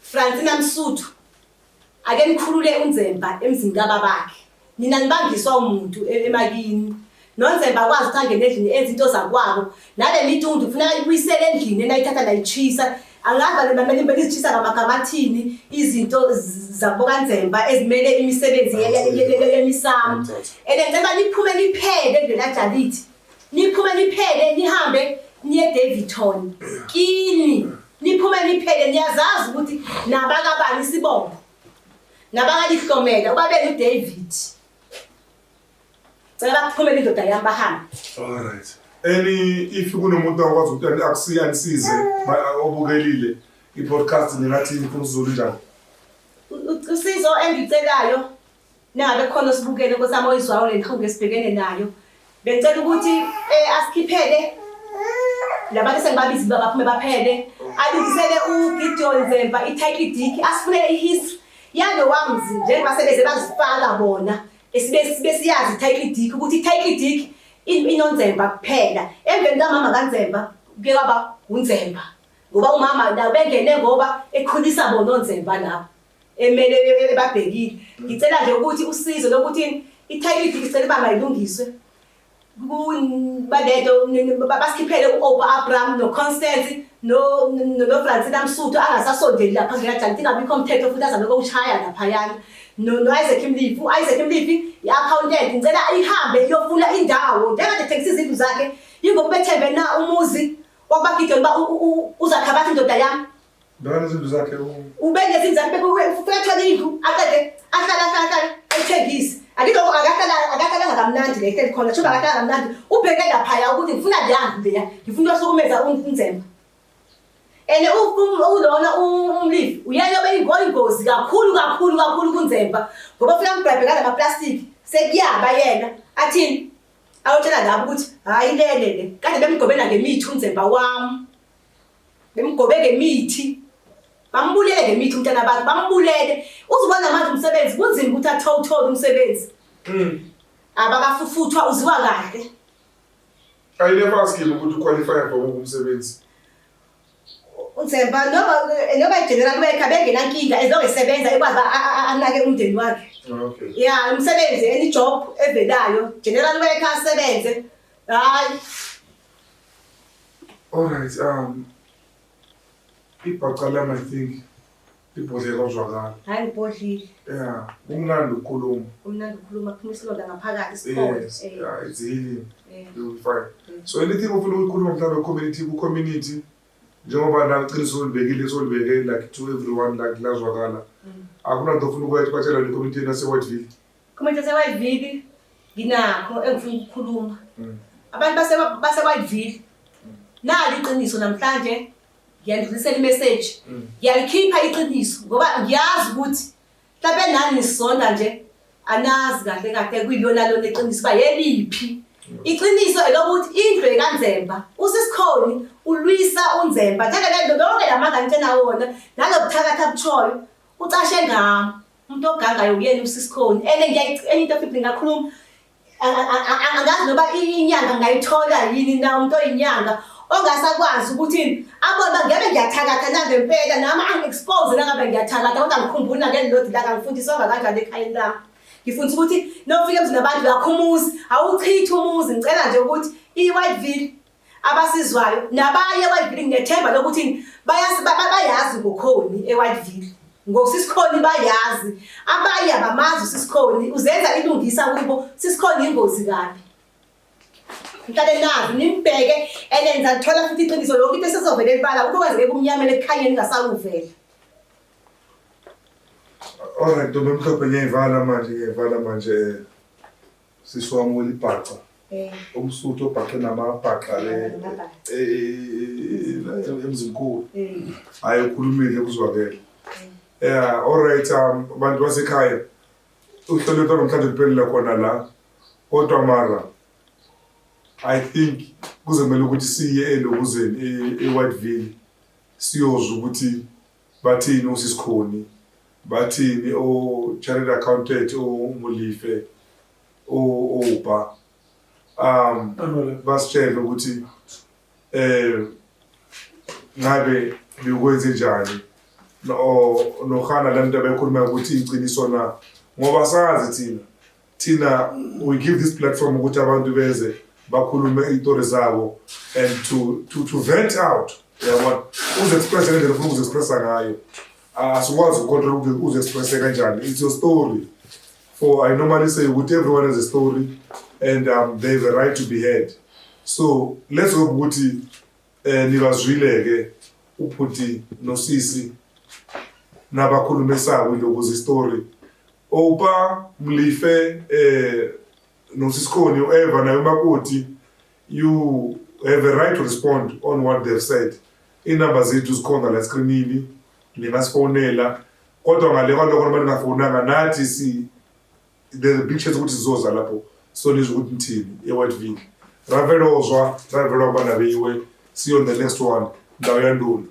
Francina Msuthu. Ake nikhulule uNzemba emzini kababakhe. Nina nibangiswa umuntu emakini. NoNzemba kwazi ukuthi angene endlini ezinto zakwabo. Nale mitundu kufuneka ibuyisele endlini enayithatha nayitshisa. Angazi bamele izitshisa ngamagama athini izinto zabo kaNzemba ezimele imisebenzi yemisamo. Ngicela niphume niphele ngela Jalithi. Niphume niphele nihambe niye Davidton. Kini niphume niphele niyazazi ukuthi nabakabani sibongo. Nabakalihlomela ubabe uDavid. Ngicela kuphume indoda yami bahamba. All right. If kunomuntu akwazi ukuthi akusiyanisize obukelile i-podcast ningathi ifuna uZulu njani? Usizo engicelayo nangabe khona sibukele nkosami oyizwayo lenhlungu esibhekene nayo. Bengicela ukuthi asikhiphele labantu sengibabizi baphume baphele. Alungisele uGideon Nzemba i-title deed asifunele ihistory yalo wamzi njengoba sebeze bazifaka bona. Sibe siyazi i-title deed ukuthi i-title deed inonzemba kuphela emveni kamama kaNzemba kuke kwaba uNzemba ngoba umama la bengene ngoba ekhulisa bona uNzemba lapho emele ebabhekile. Ngicela nje ukuthi usizo lokuthi i-title deed icela bangayilungiswe kubaletho basikhiphele uOpa Abraham noConstance no Francina Msuthu angasasondeli lapha ngiyajala ingabikho umthetho futhi azaloko ushaya lapha yana no Isaac Mlifi i-accountant ngicela ihambe iyofuna indawo njengade thengisa izindlu zakhe yingoba bethembe na umuzi wabaGideon ba uzakhabatha indoda yami ndani izindlu zakhe ubenge izindlu zakhe ufuna indlu aqede ahlala ethengisa akahlala kamnandi le ehleli khona shoba akahlala kamnandi ubheke lapha ukuthi ngifuna leyangu leya ngifuna ukusukumeza uNzemba. Ulona uMlifi uyena beyingozi kakhulu kuNzemba ngoba ufika mbhebhe ngala maplastic sekuyaba yena athini awutshela lapho ukuthi hayi lele kade bemgobela ngemithi uNzemba wami bemgobe ngemithi bambulele ngemithi umntana abantu bambulele uzibona manje umsebenzi kunzima ukuthi athole umsebenzi abakafufuthwa uziwa kahle. I never ask him ukuthi qualify for umsebenzi. uNzemba noma general worker bengenankinga ezosebenza ekwazi anake umndeni wakhe. Okay. Yeah, umsebenzi any job evelayo general worker asebenze. Hayi. All right, ibhaqalama I think ibhodle kwazwakala. Hayi ngibhodlile. Yeah, umnandi ukukhuluma. Umnandi ukukhuluma kumisilonda ngaphakathi isikhona. Yeah, it's healing. You'll be fine. So anything ufuna ukukhuluma mhlawumbe community njengoba naqiniso ulibekile solibeke like to everyone like lazwakala akunanto ofuna ukuyatshela le community yase-Whiteville. Community yase-Whiteville nginakho engifuna ukukhuluma. Abantu base-Whiteville nalo iqiniso namhlanje ngiyandlulisela imessage. Ngiyalikhipha iqiniso ngoba ngiyazi ukuthi mhlawumbe nani nisonda nje anazi kahle kahle kuyilona lona iqiniso bayeliphi. Iqiniso elokuthi indlu ekaNzemba uSisikhoni ulwisa uNzemba njengale lonke lamanga ngitshena wona nalobuthakatha buchoyo ucashe ngami umuntu ogangayo uyena uSisikhoni enye into futhi ngakhuluma angazi noba inyanga ngayithola yini na umuntu oyinyanga ongasakwazi ukuthi abona ngebe ngiyathakatha nangempela nami angi-expose nangabe ngiyathakatha kodwa ngikhumbula ngelilodi la ngangifundiswa kanjani ekhayeni lami. Ngifundisa ukuthi nofika emzini abantu lakho umuzi awuchithe umuzi ngicela nje ukuthi i-Whiteville abasizwayo nabanye e-Whiteville nginethemba lokuthi bayazi ngokhoni e-Whiteville ngosisikhoni bayazi abanye abamazi uSisikhoni uzenza ilungisa kubo Sisikhoni ingozi kabi. Ngicela nazi nimbheke enenza thola futhi iqiniso lokho into esizovela ebala ukwenzeke kumnyamela ekhanyeni ngasakuvela. Alright, ntombi emhlophe ngiyayivala manje sisiwamula ibhaca. Umsuthu obhaqe namabhaqa emzimkhulu. Hayi ukhulumile kuzwakele. Alright, abantu basekhaya uhlelo lento namhlanje liphelile khona la kodwa mara I think kuzomela ukuthi siye elokuzeni eWhiteville siyozwa ukuthi bathini uSisikhoni bathini o-chartered accountant uMulife uba basitshele ukuthi ngabe bekwenze njani nohana lamntu abekhuluma ukuthi iqiniso na ngoba sazi thina we give this platform ukuthi abantu beze bakhulume izitori zabo and to vent out yabona uze-express ngendlela ufuna uze-expressa ngayo. Asikwazi ukontrola ukuthi uze-expresse kanjani. It's your story. For I normally say ukuthi everyone has a story and they have a right to be heard. So let's hope ukuthi nibazwile-ke uphuthi nosisi nabakhulumesako ilokuza story. Opa Mulife noSisikhoni whoever nayo makoti you have a right to respond on what they've said. Inamba zethu zikhona la screenini ningasifonela kodwa ngale kwaloko noma ningafonanga nathi there's a big chance ukuthi sizoza lapho so nizwe ukuthi nithini eWhiteville. Ravelozwa abana beyiwe. See you on the next one. Ndawo yandula.